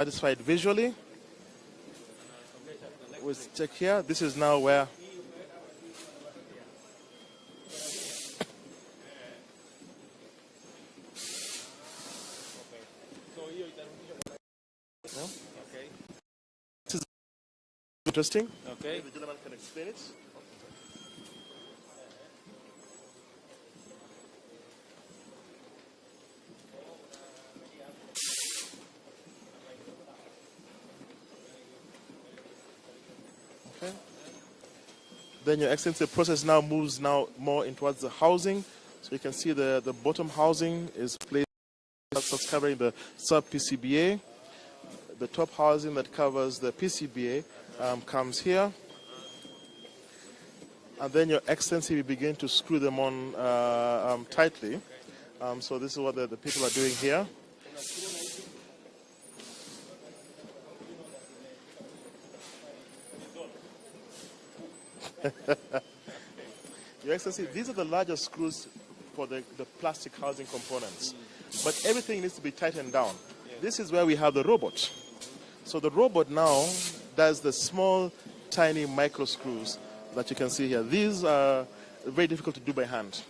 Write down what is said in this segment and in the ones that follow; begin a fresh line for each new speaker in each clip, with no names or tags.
satisfied visually. We'll check here. This is now where this is interesting.
Okay.
The gentleman can explain it. Okay. Then Your Excellency, the process now moves more in towards the housing. So you can see the bottom housing is placed that's covering the sub-PCBA. The top housing that covers the PCBA comes here. And then Your Excellency, we begin to screw them on tightly. So this is what the people are doing here. Your Excellency, these are the larger screws for the plastic housing components. But everything needs to be tightened down. This is where we have the robot. So the robot now does the small, tiny micro screws that you can see here. These are very difficult to do by hand.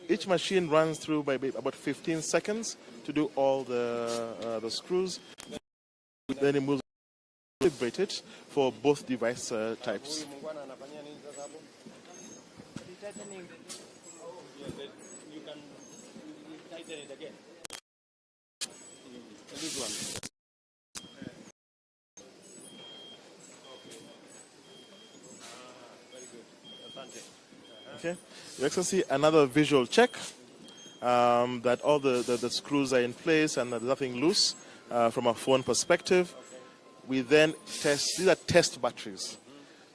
Each machine runs through by about 15 seconds to do all the screws. Then it moves it for both device types.
You can tighten it again. This one. Very good.
Okay. Your Excellency, another visual check that all the screws are in place and there's nothing loose from a phone perspective. We then test, these are test batteries.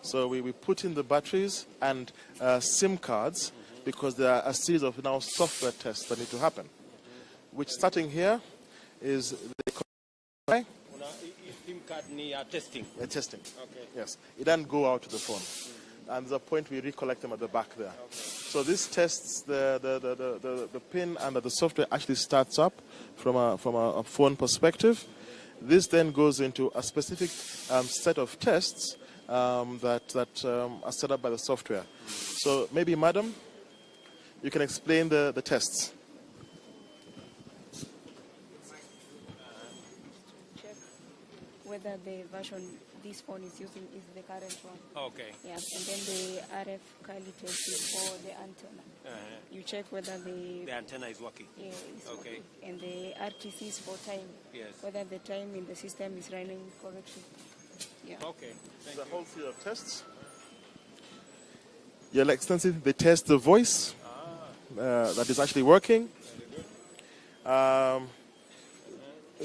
So we put in the batteries and SIM cards because there are a series of now software tests that need to happen. Which starting here is the
SIM card testing.
Testing.
Okay.
Yes. It doesn't go out to the phone. And there's a point we recollect them at the back there. Okay. So this tests the pin and the software actually starts up from a phone perspective. This then goes into a specific set of tests that are set up by the software. So maybe, madam, you can explain the tests.
Check whether the version this phone is using is the current one.
Okay.
Yes, and then the RF Kali test is for the antenna. You check whether the
antenna is working.
Yeah, it's
okay.
Working. And the RTC is for time.
Yes.
Whether the time in the system is running correctly. Yeah.
Okay.
The whole field of tests. Your Excellency, they test the voice that is actually working.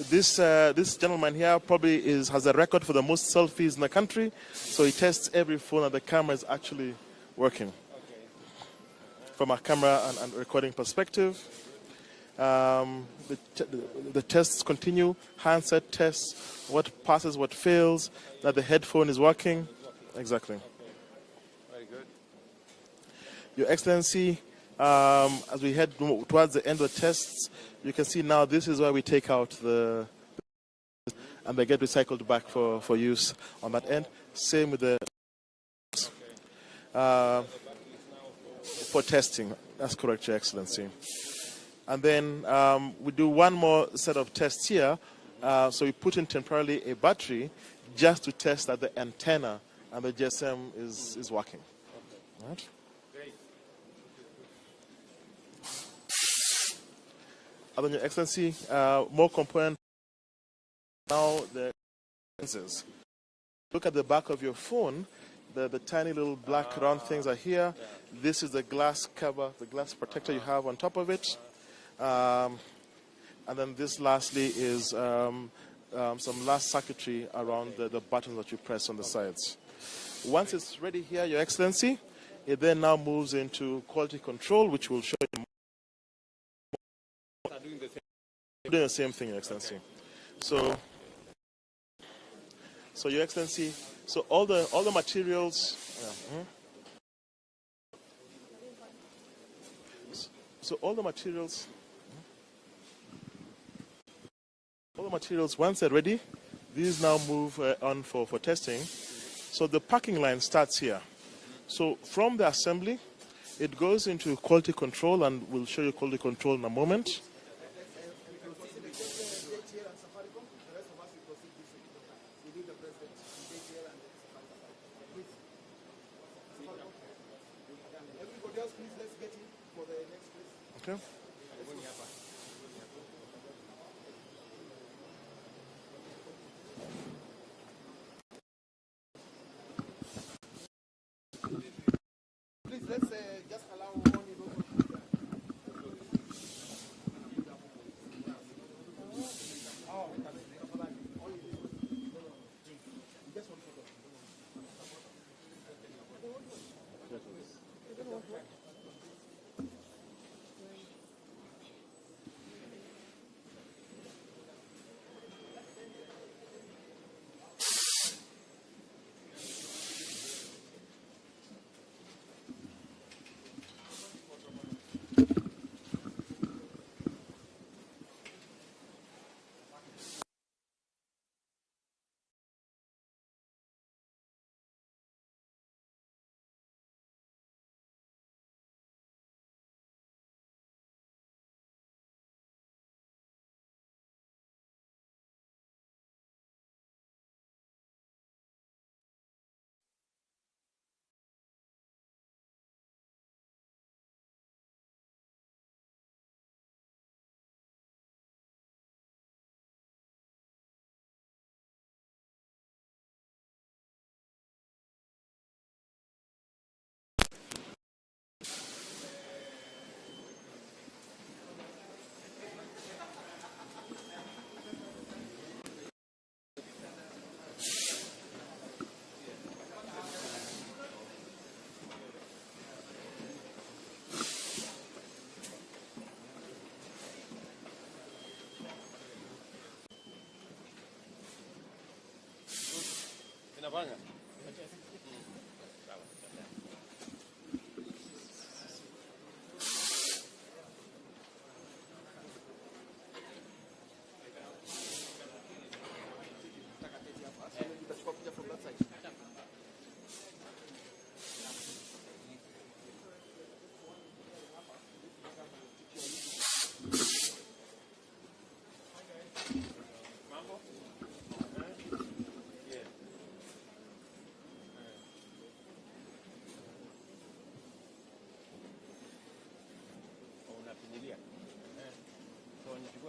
This gentleman here probably has a record for the most selfies in the country, so he tests every phone that the camera is actually working. From a camera and recording perspective. The tests continue, handset tests, what passes, what fails, that the headphone is working. Exactly.
Very good.
Your Excellency, as we head towards the end of the tests, you can see now this is where we take out and they get recycled back for use on that end. Same with the for testing. That's correct, Your Excellency. And then we do one more set of tests here. So we put in temporarily a battery just to test that the antenna and the GSM is working. All right. And then, Your Excellency, more component. Now the lenses. Look at the back of your phone. The tiny little black round things are here. This is the glass cover, the glass protector you have on top of it. And then this lastly is some last circuitry around the buttons that you press on the sides. Once it's ready here, Your Excellency, it then now moves into quality control, which will show you doing the same thing, Your Excellency. So Your Excellency, so all the materials. So all the materials. materials, once they're ready, these now move on for testing. So the packing line starts here. So from the assembly, it goes into quality control, and we'll show you quality control in a moment. Okay.
Please, let's just allow only those.
Inafanya?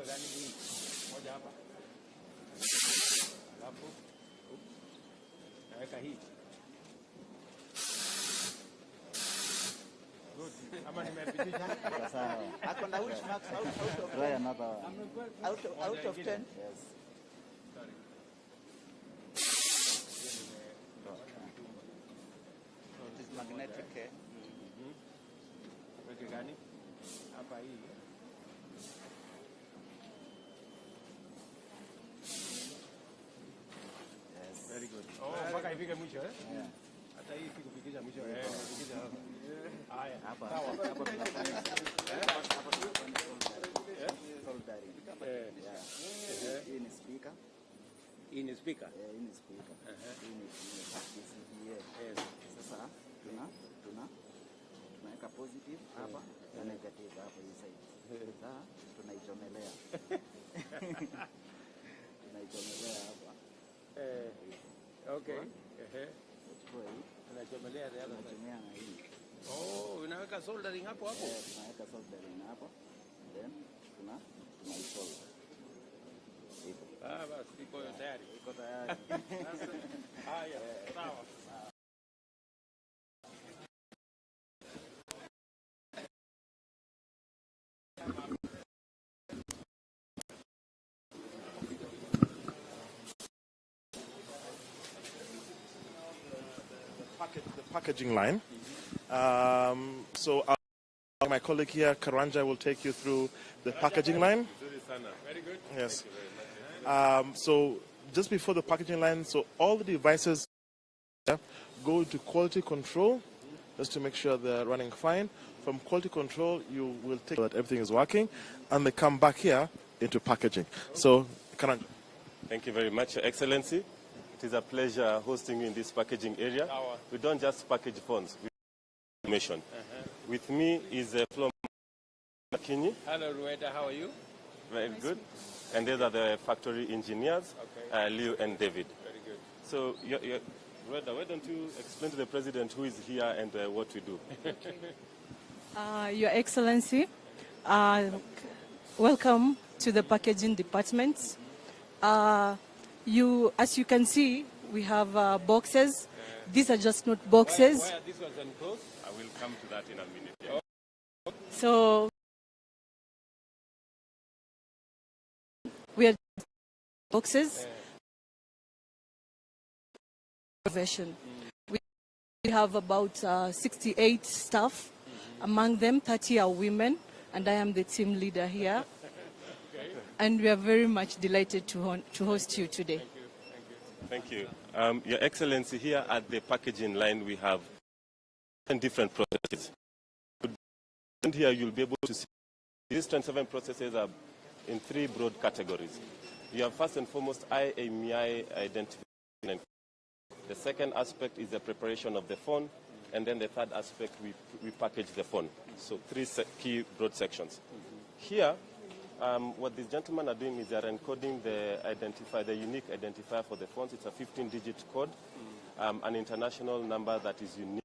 Gani hii moja hapa, alafu naweka hii. Good. Ama nimepitisha
Sawa. Ako na which marks out of try another one. Out of 10. Yes.
Sorry.
So it is magnetic.
Weke gani hapa hii. Very good. Oh, mpaka ifike mwisho eh?
Yeah.
Hata hii kufikisha mwisho eh, kufikisha hapa. Haya,
Hapa.
sawa.
Hapa tunafanya. Hapa tunafanya soldering. Yeah. Hii ni speaker.
Hii ni speaker.
Hii ni speaker. Hii ni PCBA.
Yes.
Sasa tunaweka positive hapa na negative hapa hii side. Sasa tunaichomelea. Tunaichomelea hapa.
Okay.
Chukua hii.
Tunachomelea hapa.
Tunachomea na hii.
Oh, unaweka soldering hapo hapo?
Tunaweka soldering hapo. Then tunaisolder.
Ah, basi iko tayari.
Iko tayari.
Haya, sawa.
The packaging line. So my colleague here, Karanja, will take you through the packaging line.
Very good.
Yes. So just before the packaging line, so all the devices go into quality control just to make sure they're running fine. From quality control, you will take that everything is working, and they come back here into packaging. So Karanja.
Thank you very much, Your Excellency. It is a pleasure hosting you in this packaging area. We don't just package phones, we information. With me is Flo Makinyi.
Hello, Rueda. How are you?
Very good. And these are the factory engineers, Leo and David.
Very good.
So, Rueda, why don't you explain to the President who is here and what we do?
Your Excellency, welcome to the packaging department. As you can see, we have boxes. These are just not boxes.
Why are these ones enclosed?
I will come to that in a minute. Yeah.
So we are boxes. Version. We have about 68 staff. Among them, 30 are women, and I am the team leader here. And we are very much delighted to host you today.
Thank you. Your Excellency, here at the packaging line, we have different processes. And here you'll be able to see these 27 processes are in 3 broad categories. You have first and foremost IMEI identification. The second aspect is the preparation of the phone, and then the third aspect, we package the phone. So 3 key broad sections. Here, what these gentlemen are doing is they are encoding the unique identifier for the phones. It's a 15-digit code, an international number that is unique.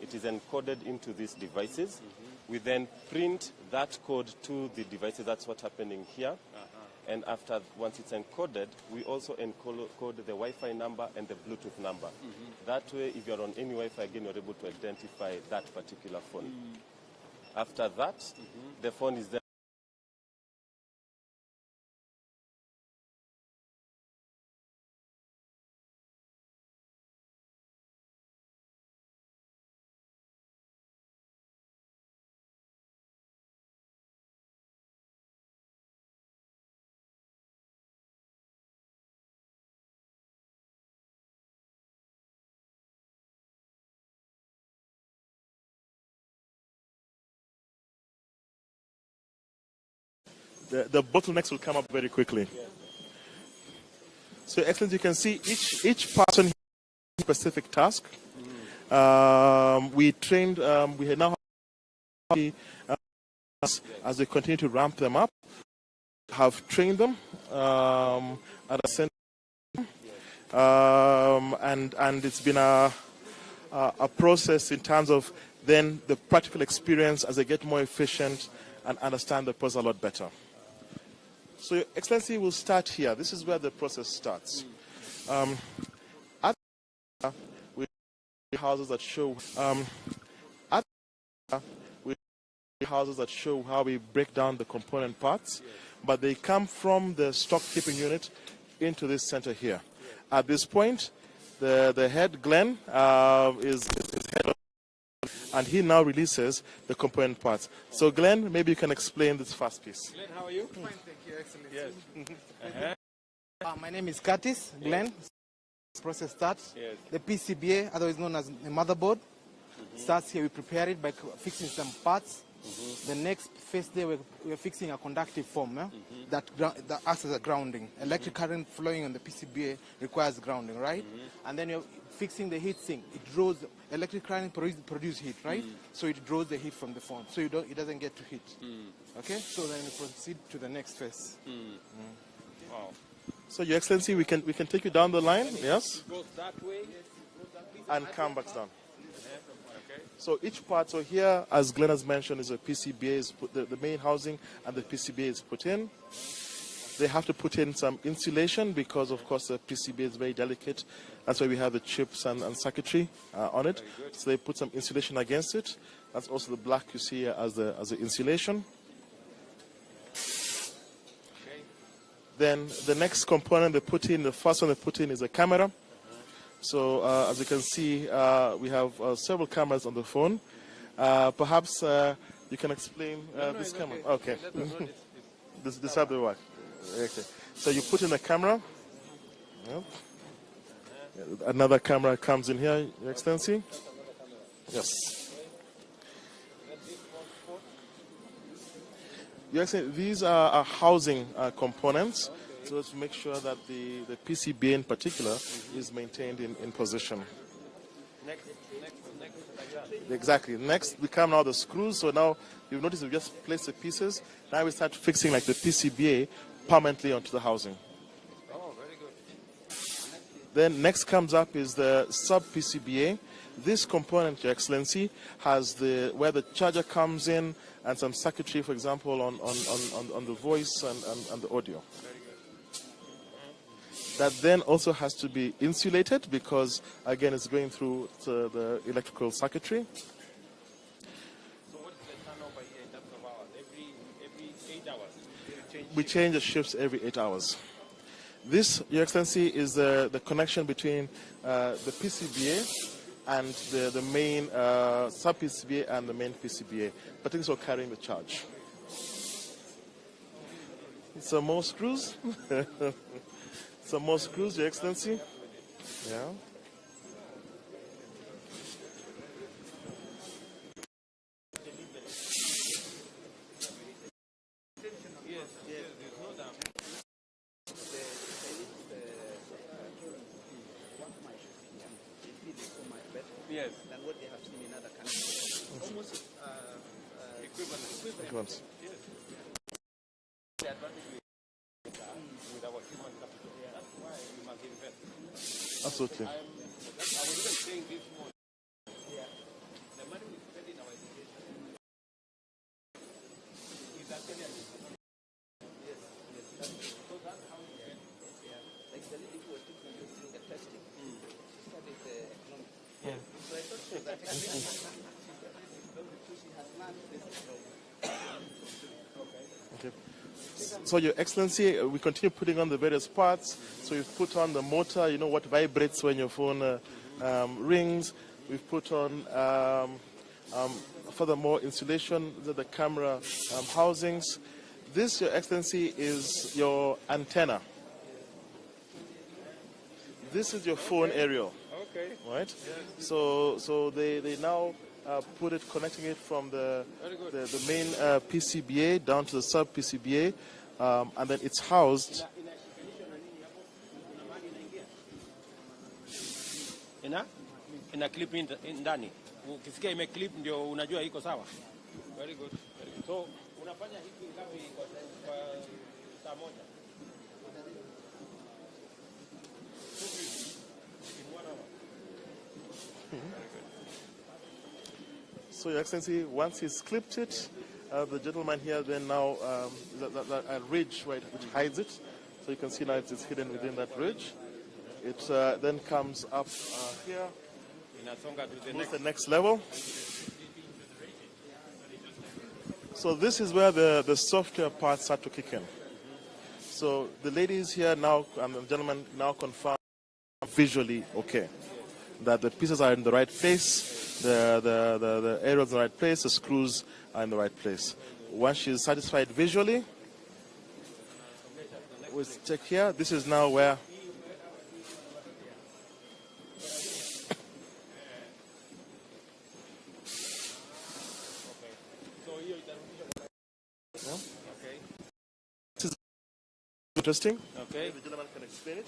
It is encoded into these devices. We then print that code to the devices. That's what's happening here. And once it's encoded, we also encode the Wi-Fi number and the Bluetooth number. That way, if you're on any Wi-Fi, again, you're able to identify that particular phone. After that, the phone is then
The bottlenecks will come up very quickly. So, Excellency, you can see each person has a specific task. We trained, we now have as we continue to ramp them up, have trained them at a center. And it's been a process in terms of then the practical experience as they get more efficient and understand the process a lot better. So, Your Excellency, we'll start here. This is where the process starts. We houses that show how we break down the component parts, but they come from the stock keeping unit into this center here. At this point, the head, Glenn, is head of, and he now releases the component parts. So, Glenn, maybe you can explain this first piece.
Glenn, how are you?
Fine, thank you, Excellency.
Yes.
My name is Curtis Glenn. Process starts.
Yes.
The PCBA, otherwise known as the motherboard, starts here. We prepare it by fixing some parts. The next phase there, we're fixing a conductive foam that acts as a grounding. Electric current flowing on the PCBA requires grounding, right? And then you're fixing the heat sink. It draws electric current produce heat, right? So it draws the heat from the phone, so it doesn't get to heat. Okay, so then we proceed to the next phase.
Wow.
So, Your Excellency, we can take you down the line, yes,
It goes that way.
and come back down. So each part, so here, as Glenn has mentioned, is a PCBA, is the main housing, and the PCBA is put in. They have to put in some insulation because, of course, the PCBA is very delicate. That's why we have the chips and circuitry on it. So they put some insulation against it. That's also the black you see here as the insulation. Then the next component they put in, the first one they put in is a camera. So as you can see, we have several cameras on the phone. Perhaps you can explain this camera. Okay. This have the work. Okay. So you put in a camera. Yep. Another camera comes in here, Your Excellency. Yes. Your Excellency, these are housing components. So let's make sure that the PCBA in particular is maintained in position.
Next, like that.
Exactly. Next, we come now the screws. So now you've noticed we just place the pieces. Now we start fixing like the PCBA permanently onto the housing.
Oh, very good.
Then next comes up is the sub PCBA. This component, Your Excellency, has where the charger comes in and some circuitry, for example, on the voice and the audio. That then also has to be insulated because, again, it's going through the electrical circuitry.
So what is the turnover here in terms of hours? Every 8 hours?
We change the shifts every 8 hours. This, Your Excellency, is the connection between the PCBA and the main sub-PCBA and the main PCBA, particularly for carrying the charge. Some more screws. Some more screws, Your Excellency. Yeah.
Yes.
Than what they have seen in other countries. Almost
Equivalent.
The advantage with our human capital. That's why we must invest.
Absolutely.
I was even saying this morning. The money we spend in our education is actually an investment.
yes.
So that's how we get.
Like the lady who was teaching you through the testing. She studied the economics. So I thought so that she has learned this from.
Okay. So, Your Excellency, we continue putting on the various parts. So you've put on the motor, you know what vibrates when your phone rings. We've put on, furthermore, insulation, the camera housings. This, Your Excellency, is your antenna. This is your phone aerial.
Okay.
Right? So they now put it, connecting it from the main PCBA down to the sub PCBA, and then it's housed.
Ina clip ndani. Ukisikia ime clip ndio unajua iko sawa. Very good. So unafanya hiki ngapi kwa saa moja?
So, Your Excellency, once he's clipped it, the gentleman here then now, a ridge, right, which hides it. So you can see now it's hidden within that ridge. It then comes up here.
Inasonga to the
Moves the next level. So this is where the software parts start to kick in. So the ladies here now, and the gentleman now confirm visually okay, that the pieces are in the right place, the aerials in the right place, the screws are in the right place. Once she's satisfied visually, we'll check here. This is now where this is interesting.
Okay.
The gentleman can explain it.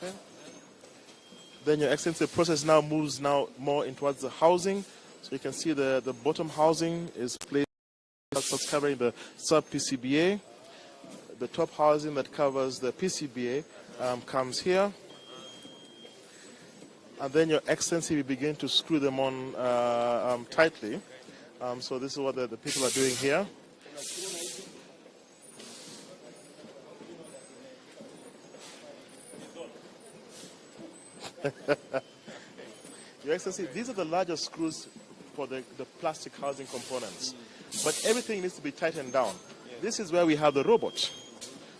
Okay. Then, Your Excellency, the process now moves now more in towards the housing. So you can see the bottom housing is placed, that's covering the sub PCBA. The top housing that covers the PCBA comes here. And then, Your Excellency, we begin to screw them on tightly. So this is what the people are doing here. Your Excellency, these are the larger screws for the plastic housing components. But everything needs to be tightened down. This is where we have the robot.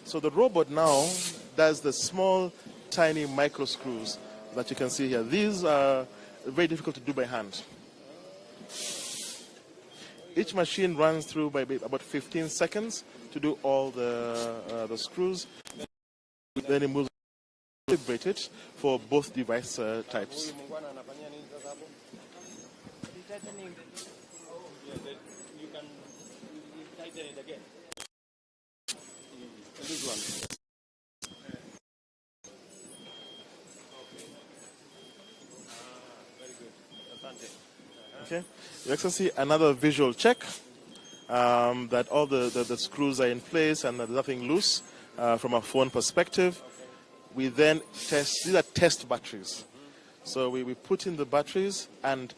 So the robot now does the small, tiny micro screws that you can see here. These are very difficult to do by hand. Each machine runs through by about 15 seconds to do all the screws. Then it moves calibrate it for both device types.
Huyu mungwana anafanyia nini sasa hapo?
Tightening.
Yeah, you can tighten it again. And this one. Very good. Asante.
Okay, Your Excellency, another visual check that all the screws are in place and there's nothing loose from a phone perspective. We then test, these are test batteries. So we put in the batteries and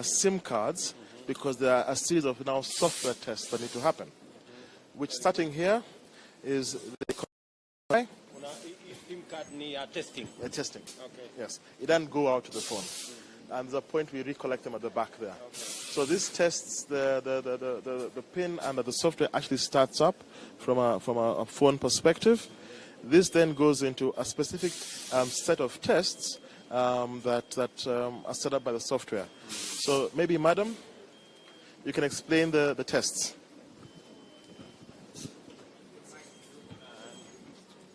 SIM cards because there are a series of now software tests that need to happen. Which starting here is the
SIM card ni testing.
testing.
Okay.
Yes, it doesn't go out to the phone. And there's a point we recollect them at the back there. Okay. So this tests the pin and the software actually starts up from a phone perspective. This then goes into a specific set of tests that are set up by the software. So maybe, madam, you can explain the tests.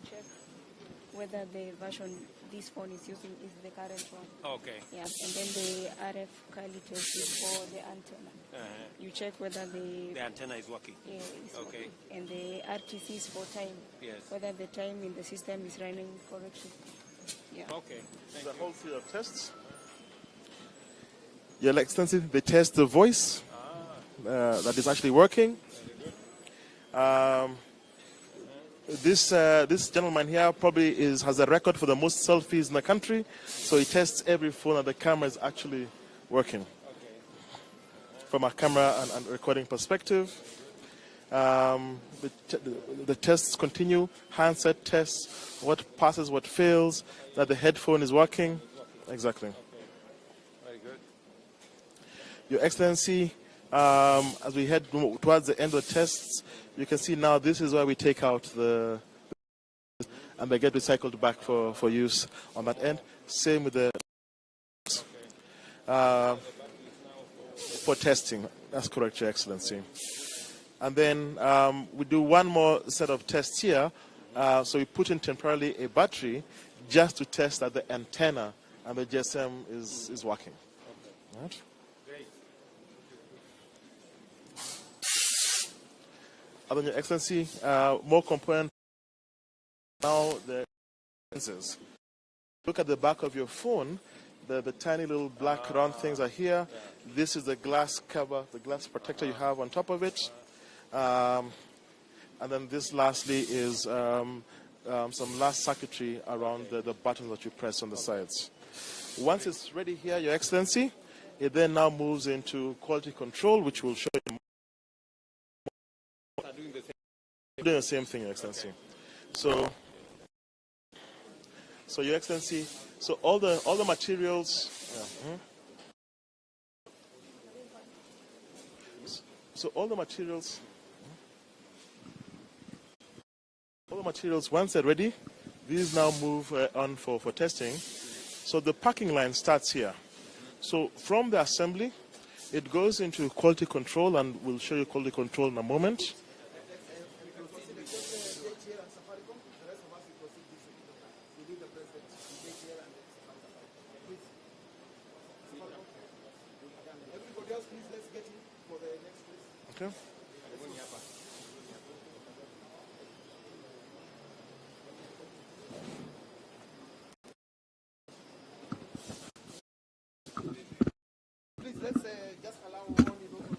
Check whether the version this phone is using is the current one.
Okay.
Yeah, and then the RF Kali test is for the antenna. You check whether
The antenna is working.
yeah, it's
Okay.
working. And the RTC is for time.
Yes.
Whether the time in the system is running correctly. Yeah.
Okay. Thank
The
you.
whole series of tests. Your Excellency, they test the voice that is actually working. This gentleman here probably has a record for the most selfies in the country, so he tests every phone that the camera is actually working. From a camera and recording perspective. The tests continue, handset tests, what passes, what fails, that the headphone is working. Exactly.
Very good.
Your Excellency, as we head towards the end of the tests, you can see now this is where we take out and they get recycled back for use on that end. Same with the for testing. That's correct, Your Excellency. And then we do one more set of tests here. So we put in temporarily a battery just to test that the antenna and the GSM is working. Okay. Right. Other than Your Excellency, more component now the lenses. Look at the back of your phone. The tiny little black round things are here. This is the glass cover, the glass protector you have on top of it. And then this lastly is some last circuitry around the buttons that you press on the sides. Once it's ready here, Your Excellency, it then now moves into quality control, which will show you doing the same thing, Your Excellency. So Your Excellency, so all the materials. So all the materials. All the materials, once they're ready, these now move on for testing. So the packing line starts here. So from the assembly, it goes into quality control, and we'll show you quality control in a moment. Okay.
Please, let's just allow only those.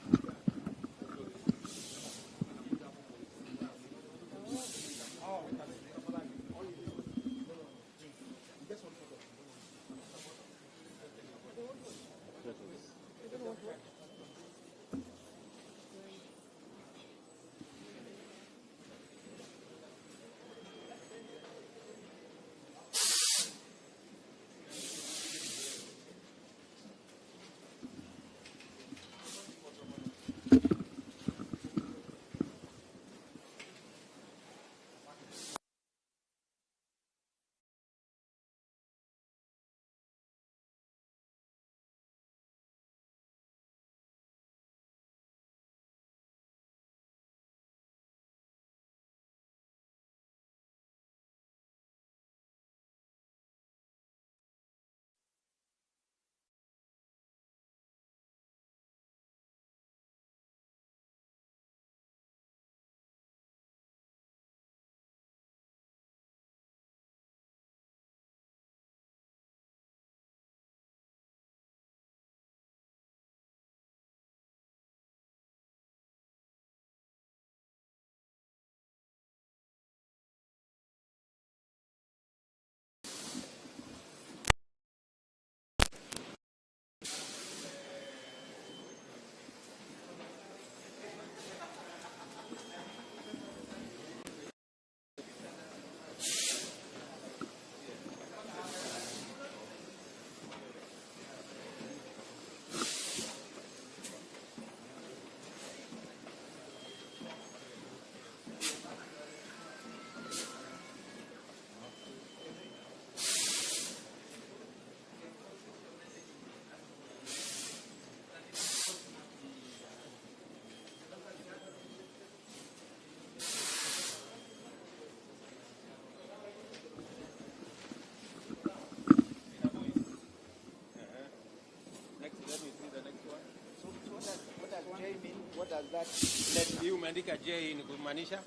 umeandika J ni kumaanisha?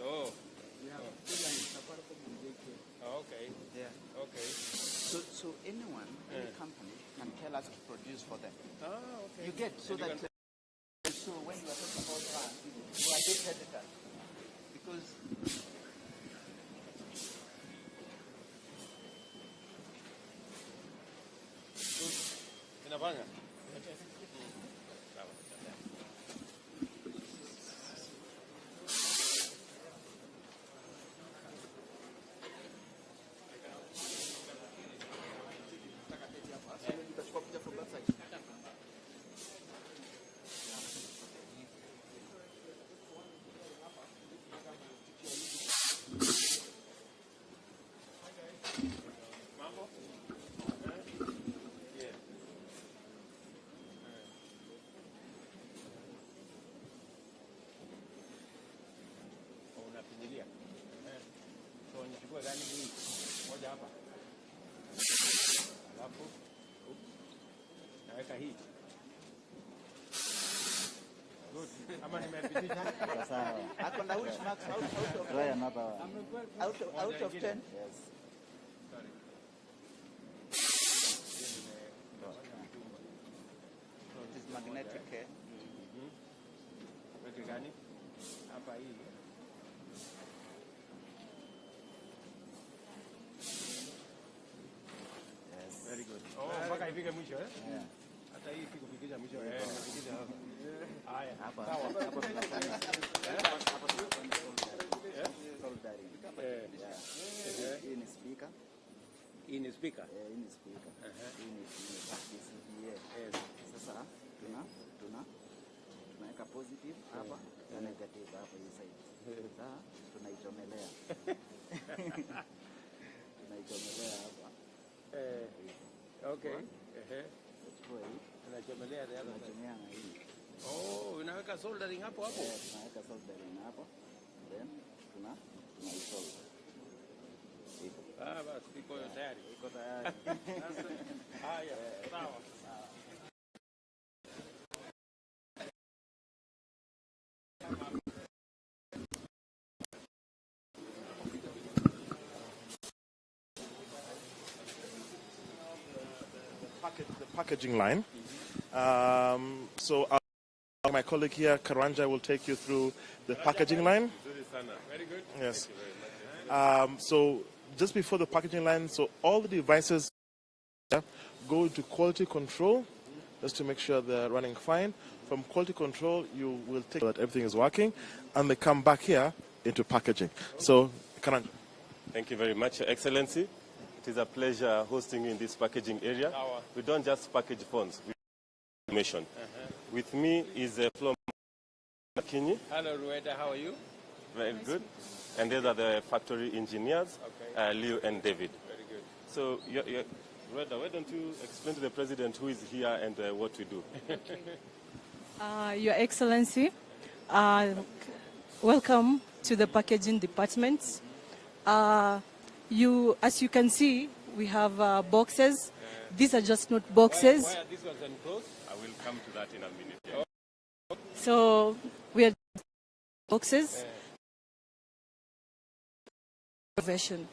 Oh. Okay.
Yeah.
Okay.
So anyone, any company can tell us to produce for them.
Okay.
You get so that so when you are talking about that, you are a bit hesitant because
Inafanya? Unafinyilia. So nichukue gani hii? Moja hapa. Alafu naweka hii. Good. Ama nimepitisha?
sawa. Akona which marks out of try another one. Out of 10. Yes.
Sorry.
It is magnetic.
Weke gani? Hapa hii.
Yes.
Very good. Oh, mpaka ifike mwisho eh?
Yeah.
Hata hii sikufikisha mwisho eh, nimefikisha hapa. Haya.
Hapa.
Sawa.
Hapa tunafanya. Hapa tunafanya soldering. Yeah. Hii ni speaker.
Hii ni speaker.
Hii ni speaker. Hii ni PCBA.
Yes.
Sasa tunaweka positive hapa na negative hapa hii side. Sasa tunaichomelea. Tunaichomelea hapa.
Okay.
Chukua hii.
Tunachomelea the other side.
Tunachomea na hii.
Oh, unaweka soldering hapo hapo?
Tunaweka soldering hapo. Then tunaisolder.
Basi iko tayari.
Iko tayari.
Haya, sawa.
The packaging line. So my colleague here, Karanja, will take you through the packaging line.
Very good.
Yes. So just before the packaging line, so all the devices go into quality control just to make sure they're running fine. From quality control, you will take that everything is working, and they come back here into packaging. So, Karanja.
Thank you very much, Your Excellency. It is a pleasure hosting you in this packaging area. We don't just package phones, we information. With me is Flo Makinyi.
Hello, Rueda. How are you?
Very good. And these are the factory engineers, Leo and David.
Very good.
So, Rueda, why don't you explain to the President who is here and what we do?
Your Excellency, welcome to the packaging department. As you can see, we have boxes. These are just not boxes.
Why are these ones enclosed?
I will come to that in a minute. Yeah.
So we are boxes. Version.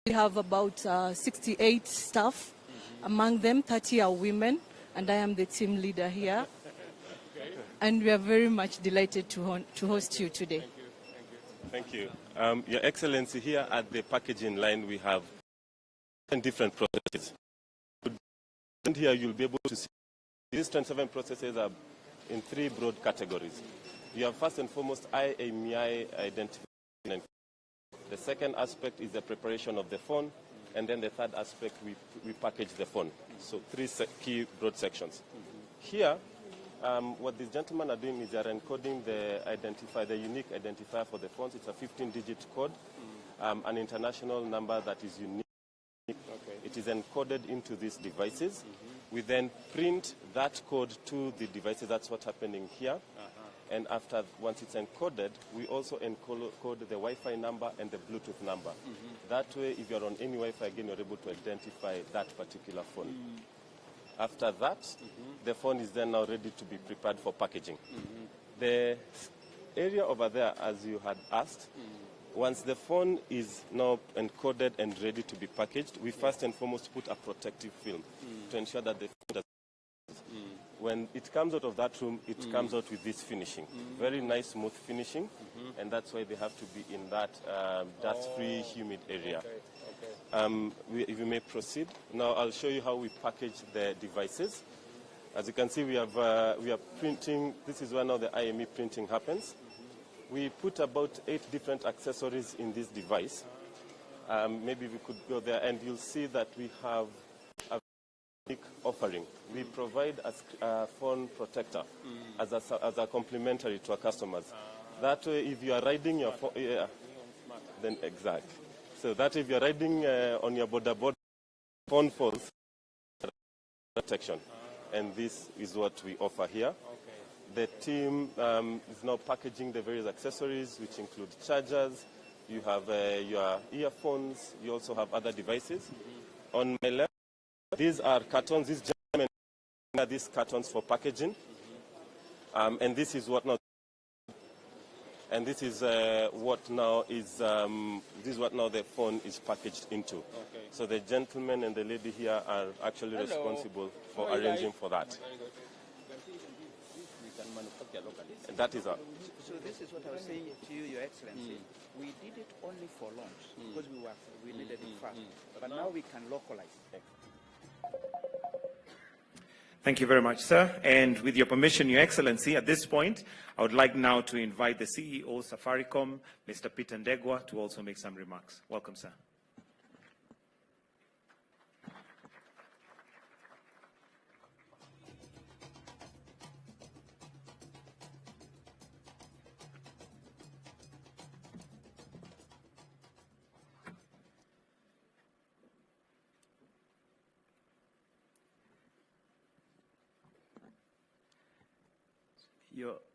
We have about 68 staff. Among them, 30 are women, and I am the team leader here. And we are very much delighted to host you today.
Thank you. Your Excellency, here at the packaging line, we have different processes. And here you'll be able to see these 27 processes are in 3 broad categories. You have first and foremost IMEI identification. The second aspect is the preparation of the phone, and then the third aspect, we package the phone. So 3 key broad sections. Here, what these gentlemen are doing is they are encoding the unique identifier for the phones. It's a 15-digit code, an international number that is unique. It is encoded into these devices. We then print that code to the devices. That's what's happening here. And once it's encoded, we also encode the Wi-Fi number and the Bluetooth number. That way, if you're on any Wi-Fi, again, you're able to identify that particular phone. After that, the phone is then now ready to be prepared for packaging. The area over there, as you had asked, once the phone is now encoded and ready to be packaged, we first and foremost put a protective film to ensure that the phone does. When it comes out of that room, it comes out with this finishing. Very nice, smooth finishing, and that's why they have to be in that dust-free, humid area. If you may proceed. Now I'll show you how we package the devices. As you can see, we are printing. This is where now the IME printing happens. We put about 8 different accessories in this device. Maybe we could go there, and you'll see that we have a unique offering. We provide a phone protector as a complimentary to our customers. That way, if you are riding your phone, then exactly. So that if you're riding on your border, phone falls, protection. And this is what we offer here. The team is now packaging the various accessories, which include chargers. You have your earphones. You also have other devices. On my left, these are cartons. These gentlemen are these cartons for packaging. And this is what now. And this is what now is this is what now the phone is packaged into. Okay. So the gentleman and the lady here are actually responsible for arranging for that. And that is our.
So this is what I was saying to you, Your Excellency. We did it only for launch because we needed it fast. But now we can localize.
Thank you very much, sir. And with your permission, Your Excellency, at this point, I would like now to invite the CEO, Safaricom, Mr. Peter Ndegwa, to also make some remarks. Welcome, sir.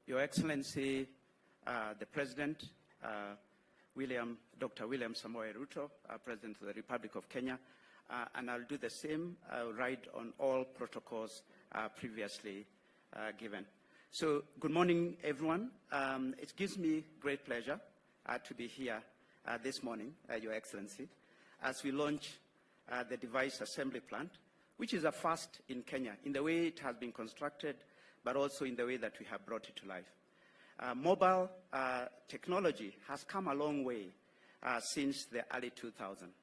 Your Excellency, the President, Dr. William Samoei Ruto, President of the Republic of Kenya, and I'll do the same. I'll ride on all protocols previously given. So, good morning, everyone. It gives me great pleasure to be here this morning, Your Excellency, as we launch the device assembly plant, which is a first in Kenya in the way it has been constructed, but also in the way that we have brought it to life. Mobile technology has come a long way since the early 2000s.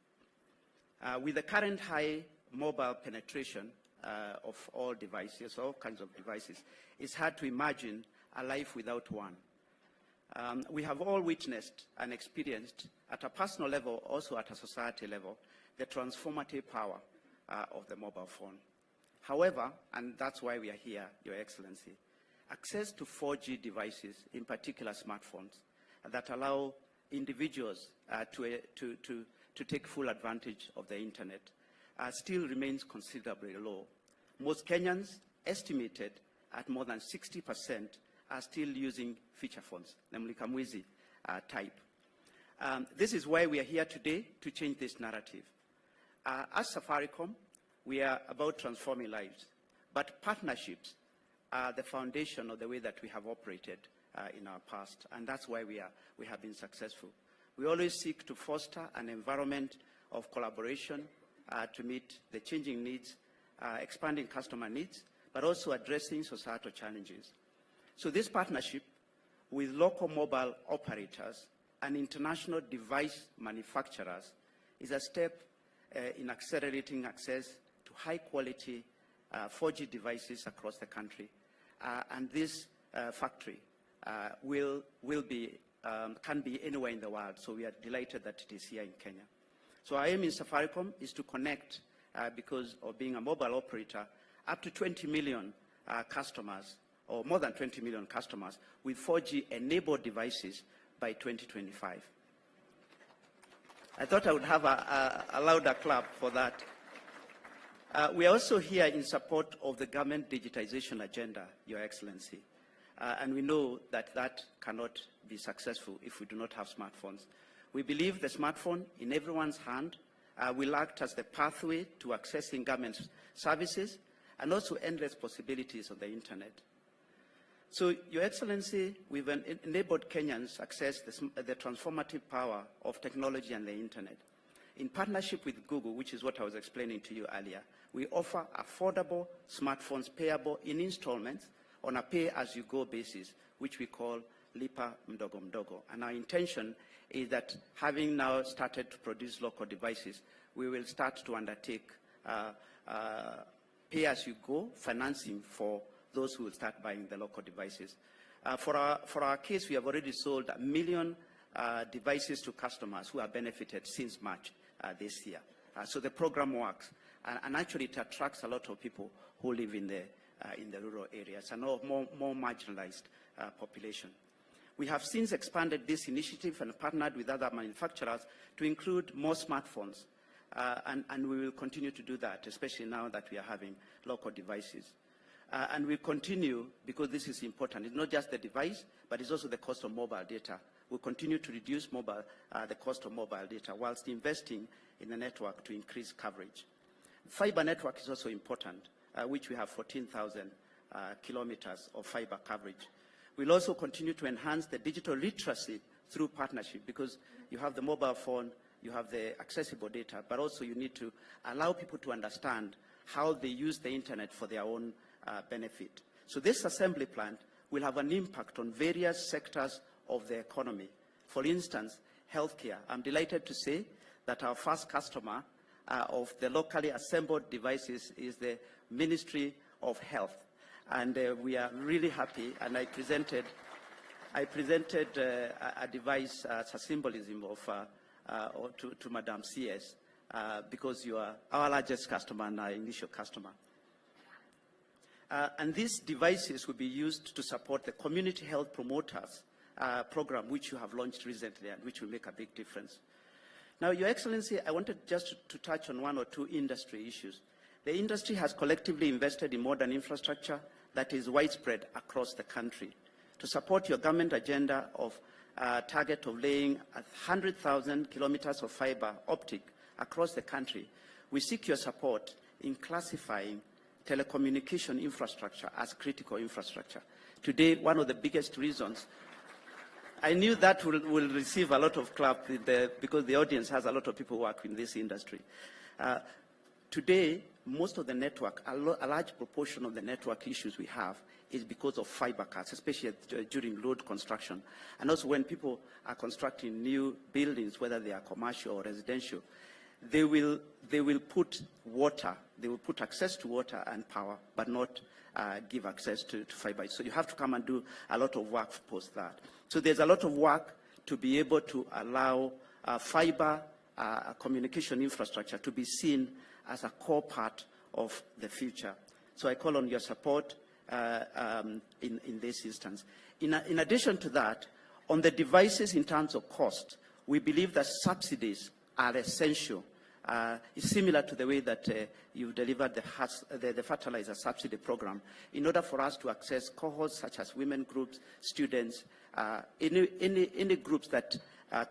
With the current high mobile penetration of all devices, all kinds of devices, it's hard to imagine a life without one. We have all witnessed and experienced at a personal level, also at a society level, the transformative power of the mobile phone. However, and that's why we are here, Your Excellency, access to 4G devices, in particular smartphones, that allow individuals to take full advantage of the internet, still remains considerably low. Most Kenyans, estimated at more than 60%, are still using feature phones, namely Kamwizi type. This is why we are here today, to change this narrative. As Safaricom, we are about transforming lives, but partnerships are the foundation of the way that we have operated in our past, and that's why we have been successful. We always seek to foster an environment of collaboration to meet the changing needs, expanding customer needs, but also addressing societal challenges. So this partnership with local mobile operators and international device manufacturers is a step in accelerating access to high-quality 4G devices across the country. And this factory can be anywhere in the world, so we are delighted that it is here in Kenya. So our aim in Safaricom is to connect, because of being a mobile operator, up to 20 million customers, or more than 20 million customers, with 4G-enabled devices by 2025. I thought I would have a louder clap for that. We are also here in support of the government digitization agenda, Your Excellency. And we know that that cannot be successful if we do not have smartphones. We believe the smartphone in everyone's hand will act as the pathway to accessing government services and also endless possibilities on the internet. So, Your Excellency, we've enabled Kenyans access the transformative power of technology and the internet. In partnership with Google, which is what I was explaining to you earlier, we offer affordable smartphones payable in installments on a pay-as-you-go basis, which we call Lipa Mdogo Mdogo. And our intention is that, having now started to produce local devices, we will start to undertake pay-as-you-go financing for those who will start buying the local devices. For our case, we have already sold 1 million devices to customers who have benefited since March this year. So the program works, and actually it attracts a lot of people who live in the rural areas and more marginalized population. We have since expanded this initiative and partnered with other manufacturers to include more smartphones, and we will continue to do that, especially now that we are having local devices. And we continue, because this is important. It's not just the device, but it's also the cost of mobile data. We'll continue to reduce the cost of mobile data whilst investing in the network to increase coverage. Fiber network is also important, which we have 14,000 kilometers of fiber coverage. We'll also continue to enhance the digital literacy through partnership, because you have the mobile phone, you have the accessible data, but also you need to allow people to understand how they use the internet for their own benefit. So this assembly plant will have an impact on various sectors of the economy. For instance, healthcare. I'm delighted to say that our first customer of the locally assembled devices is the Ministry of Health. And we are really happy, and I presented a device as a symbolism of to Madam CS, because you are our largest customer and our initial customer. And these devices will be used to support the community health promoters program, which you have launched recently and which will make a big difference. Now, Your Excellency, I wanted just to touch on one or two industry issues. The industry has collectively invested in modern infrastructure that is widespread across the country. To support your government agenda of target of laying 100,000 kilometers of fiber optic across the country, we seek your support in classifying telecommunication infrastructure as critical infrastructure. Today, one of the biggest reasons, I knew that will receive a lot of clap because the audience has a lot of people who work in this industry. Today, most of the network, a large proportion of the network issues we have is because of fiber cuts, especially during road construction. And also when people are constructing new buildings, whether they are commercial or residential, they will put water, they will put access to water and power, but not give access to fiber. So you have to come and do a lot of work post that. So there's a lot of work to be able to allow fiber communication infrastructure to be seen as a core part of the future. So I call on your support in this instance. In addition to that, on the devices in terms of cost, we believe that subsidies are essential. It's similar to the way that you've delivered the fertilizer subsidy program in order for us to access cohorts such as women groups, students, any groups that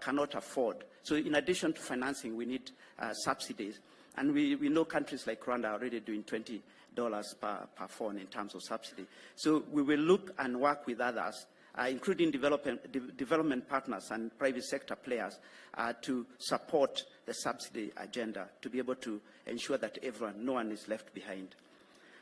cannot afford. So in addition to financing, we need subsidies. And we know countries like Rwanda are already doing $20 per phone in terms of subsidy. So we will look and work with others, including development partners and private sector players, to support the subsidy agenda, to be able to ensure that no one is left behind.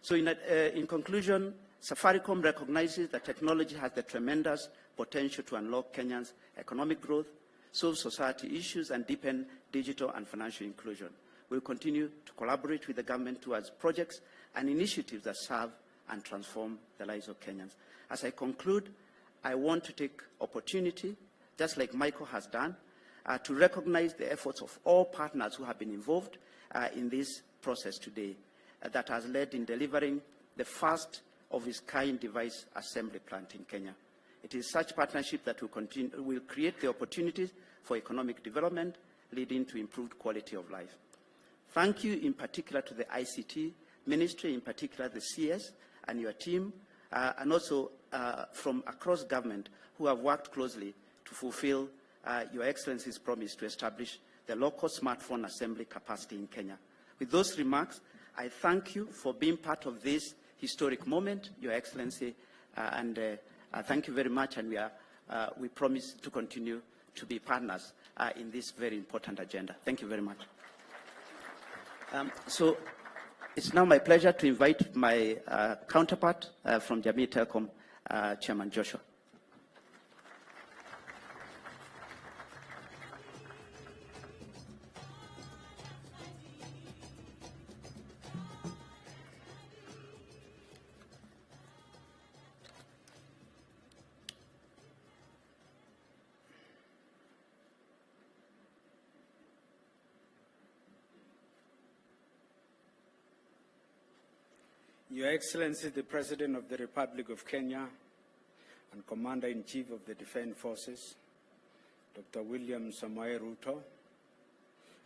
So in conclusion, Safaricom recognizes that technology has the tremendous potential to unlock Kenyans' economic growth, solve society issues, and deepen digital and financial inclusion. We'll continue to collaborate with the government towards projects and initiatives that serve and transform the lives of Kenyans. As I conclude, I want to take opportunity, just like Michael has done, to recognize the efforts of all partners who have been involved in this process today that has led in delivering the first of its kind device assembly plant in Kenya. It is such partnership that will create the opportunities for economic development, leading to improved quality of life. Thank you in particular to the ICT Ministry, in particular the CS and your team, and also from across government who have worked closely to fulfill Your Excellency's promise to establish the local smartphone assembly capacity in Kenya. With those remarks, I thank you for being part of this historic moment, Your Excellency, and thank you very much, and we promise to continue to be partners in this very important agenda. Thank you very much. So it's now my pleasure to invite my counterpart from Jamii Telecom, Chairman Joshua.
Your Excellency, the President of the Republic of Kenya and Commander-in-Chief of the Defense Forces, Dr. William Ruto,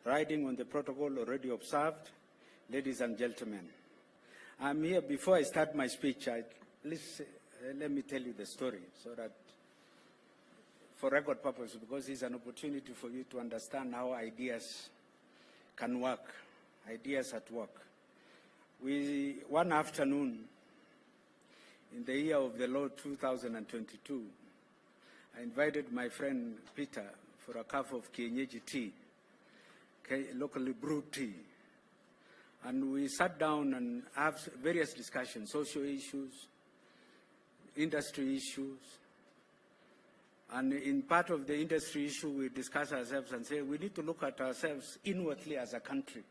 riding on the protocol already observed, ladies and gentlemen. I'm here, before I start my speech, let me tell you the story so that, for record purposes, because it's an opportunity for you to understand how ideas can work, ideas at work. One afternoon, in the year of the Lord 2022, I invited my friend Peter for a cup of kienyeji tea, locally brewed tea. And we sat down and had various discussions, social issues, industry issues. And in part of the industry issue, we discussed ourselves and said, we need to look at ourselves inwardly as a country.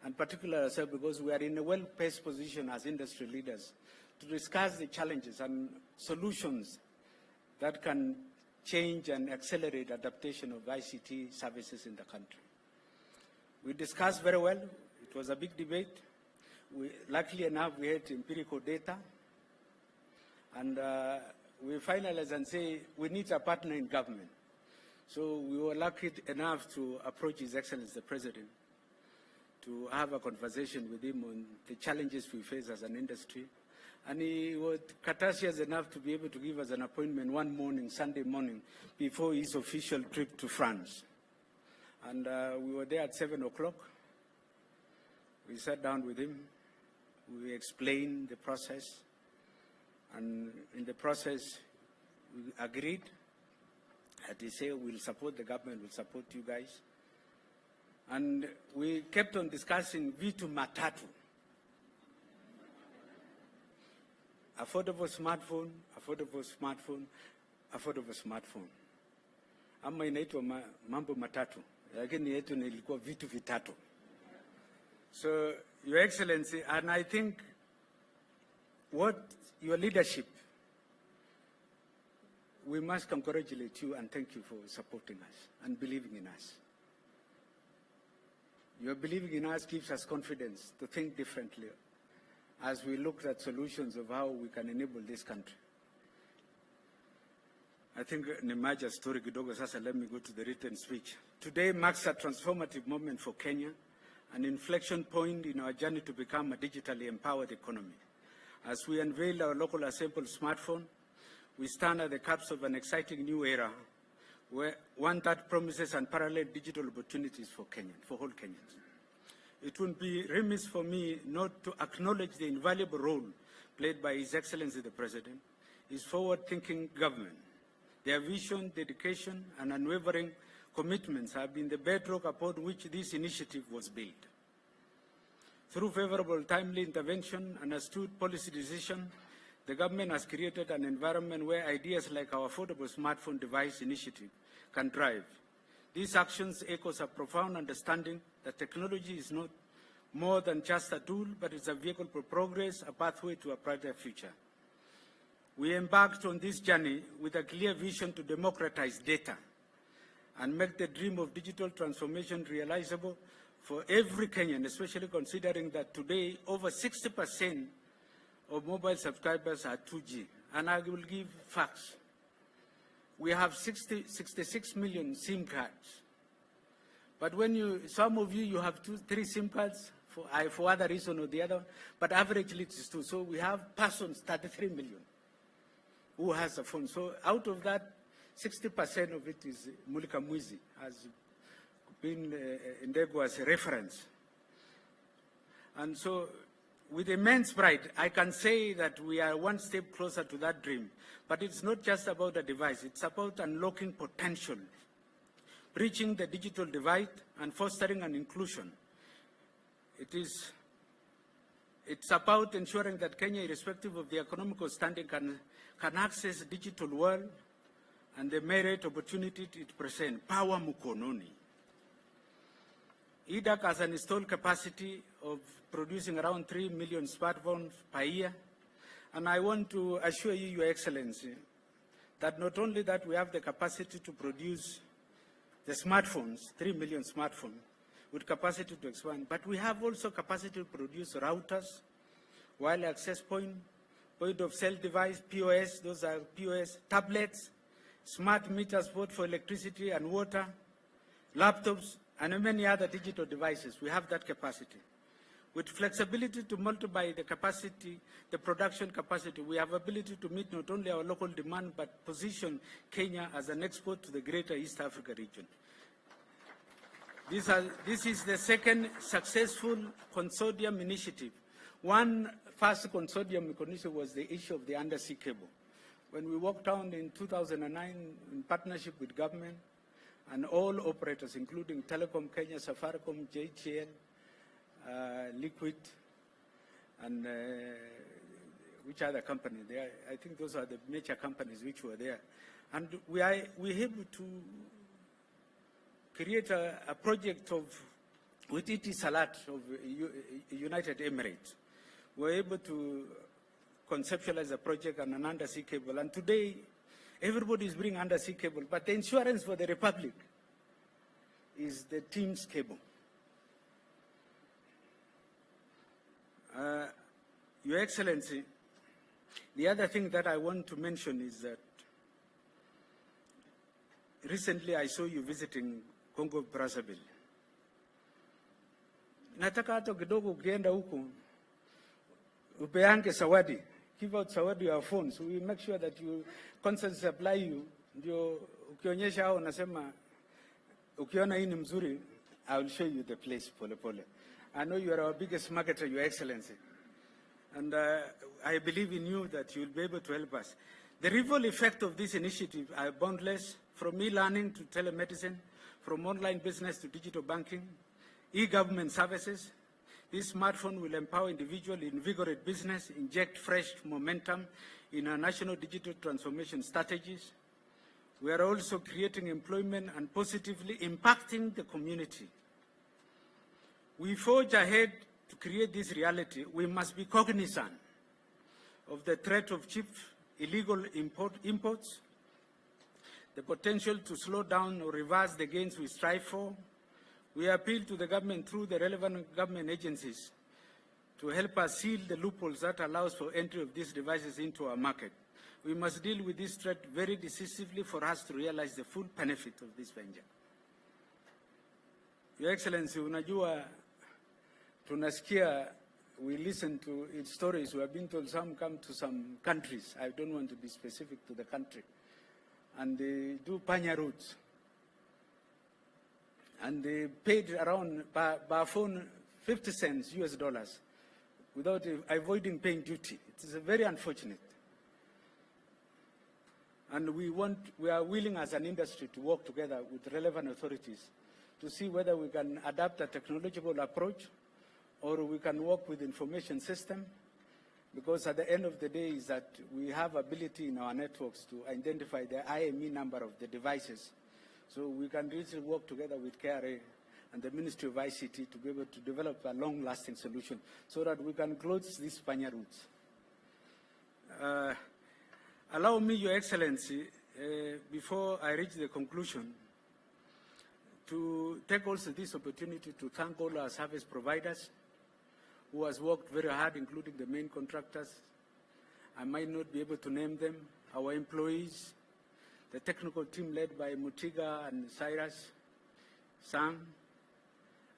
And particularly ourselves, because we are in a well-placed position as industry leaders to discuss the challenges and solutions that can change and accelerate adaptation of ICT services in the country. We discussed very well. It was a big debate. Luckily enough, we had empirical data. And we finalized and say we need a partner in government. So we were lucky enough to approach His Excellency the President to have a conversation with him on the challenges we face as an industry. And he was courteous enough to be able to give us an appointment one morning, Sunday morning, before his official trip to France. And we were there at 7 o'clock. We sat down with him. We explained the process. And in the process, we agreed that he said, we'll support the government, we'll support you guys. And we kept on discussing vitu matatu. Affordable smartphone, affordable smartphone, affordable smartphone. Ama inaitwa mambo matatu, lakini yetu nilikuwa vitu vitatu. So, Your Excellency, and I think what your leadership, we must congratulate you and thank you for supporting us and believing in us. Your believing in us gives us confidence to think differently as we look at solutions of how we can enable this country. I think nimaja story kidogo sasa, let me go to the written speech. Today marks a transformative moment for Kenya, an inflection point in our journey to become a digitally empowered economy. As we unveil our local assembled smartphone, we stand at the cusp of an exciting new era, one that promises unparalleled digital opportunities for Kenyans, for all Kenyans. It would be remiss for me not to acknowledge the invaluable role played by His Excellency the President, his forward-thinking government. Their vision, dedication, and unwavering commitments have been the bedrock upon which this initiative was built. Through favorable, timely intervention and astute policy decision, the government has created an environment where ideas like our affordable smartphone device initiative can thrive. These actions echo a profound understanding that technology is not more than just a tool, but it's a vehicle for progress, a pathway to a brighter future. We embarked on this journey with a clear vision to democratize data and make the dream of digital transformation realizable for every Kenyan, especially considering that today over 60% of mobile subscribers are 2G. And I will give facts. We have 66 million SIM cards. But when some of you have 2-3 SIM cards for other reason or the other, but averagely it is 2. So we have persons, 33 million, who has a phone. So out of that, 60% of it is Mulika Mwizi, has been Ndego as a reference. And so, with immense pride, I can say that we are one step closer to that dream. But it's not just about a device, it's about unlocking potential, bridging the digital divide, and fostering an inclusion. It's about ensuring that Kenya, irrespective of the economical standing, can access the digital world and the merit opportunity it presents. Power mukononi. EDAC has an installed capacity of producing around 3 million smartphones per year. And I want to assure you, Your Excellency, that not only that we have the capacity to produce the smartphones, 3 million smartphones, with capacity to expand, but we have also capacity to produce routers, wireless access point of sale device, POS, those are POS, tablets, smart meters both for electricity and water, laptops, and many other digital devices. We have that capacity. With flexibility to multiply the capacity, the production capacity, we have ability to meet not only our local demand, but position Kenya as an export to the greater East Africa region. This is the second successful consortium initiative. One first consortium initiative was the issue of the undersea cable. When we walked down in 2009 in partnership with government and all operators, including Telecom Kenya, Safaricom, JTL, Liquid, and which other company there? I think those are the major companies which were there. And we able to create a project with ET Salat of United Emirates. We're able to conceptualize a project on an undersea cable. And today, everybody is bringing undersea cable, but the insurance for the Republic is the team's cable. Your Excellency, the other thing that I want to mention is that recently I saw you visiting Congo Brazzaville. Nataka hata kidogo ukienda huko upeange sawadi, give out sawadi your phones. We make sure that you constantly supply you. Ndio ukionyesha hao unasema ukiona hii ni mzuri, I will show you the place pole pole. I know you are our biggest marketer, Your Excellency. And I believe in you that you will be able to help us. The ripple effect of this initiative are boundless, from e-learning to telemedicine, from online business to digital banking, e-government services. This smartphone will empower individuals, invigorate business, inject fresh momentum in our national digital transformation strategies. We are also creating employment and positively impacting the community. We forge ahead to create this reality. We must be cognizant of the threat of cheap illegal imports, the potential to slow down or reverse the gains we strive for. We appeal to the government through the relevant government agencies to help us seal the loopholes that allows for entry of these devices into our market. We must deal with this threat very decisively for us to realize the full benefit of this venture. Your Excellency, unajua tunasikia, we listen to its stories. We have been told some come to some countries. I don't want to be specific to the country. And they do panya routes. And they paid around per phone 50 cents US dollars without avoiding paying duty. It is very unfortunate. And we are willing as an industry to work together with relevant authorities to see whether we can adapt a technological approach or we can work with information system, because at the end of the day is that we have ability in our networks to identify the IME number of the devices. So we can really work together with KRA and the Ministry of ICT to be able to develop a long-lasting solution so that we can close these panya routes. Allow me, Your Excellency, before I reach the conclusion, to take also this opportunity to thank all our service providers who has worked very hard, including the main contractors. I might not be able to name them, our employees, the technical team led by Mutiga and Cyrus, Sam,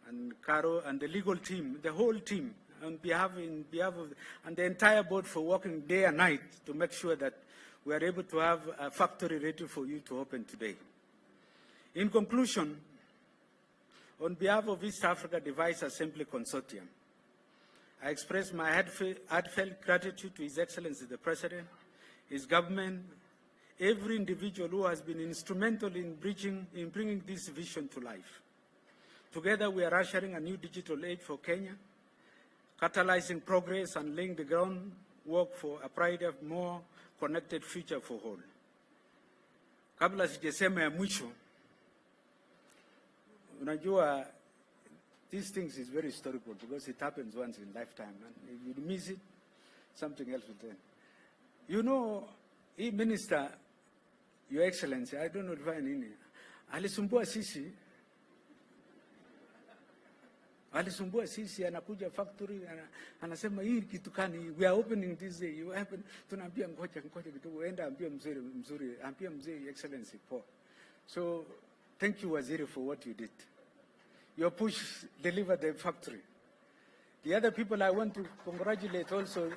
and Caro, and the legal team, the whole team, in behalf of, and the entire board for working day and night to make sure that we are able to have a factory ready for you to open today. In conclusion, on behalf of East Africa Device Assembly Consortium, I express my heartfelt gratitude to His Excellency the President, his government, every individual who has been instrumental in bringing this vision to life. Together, we are ushering a new digital age for Kenya, catalyzing progress and laying the groundwork for a brighter, more connected future for all. Kabla sijasema ya mwisho, unajua, these things is very historical because it happens once in lifetime, and if you miss it, something else will then. You know, he minister, Your Excellency, I don't know if I nini, alisumbua sisi, anakuja factory, anasema hii kitu kani, we are opening this day, you happen, tunaambia ngoja kidogo, enda ambia mzuri, ambia mzee Excellency poa. So, thank you Waziri for what you did. Your push delivered the factory. The other people I want to congratulate also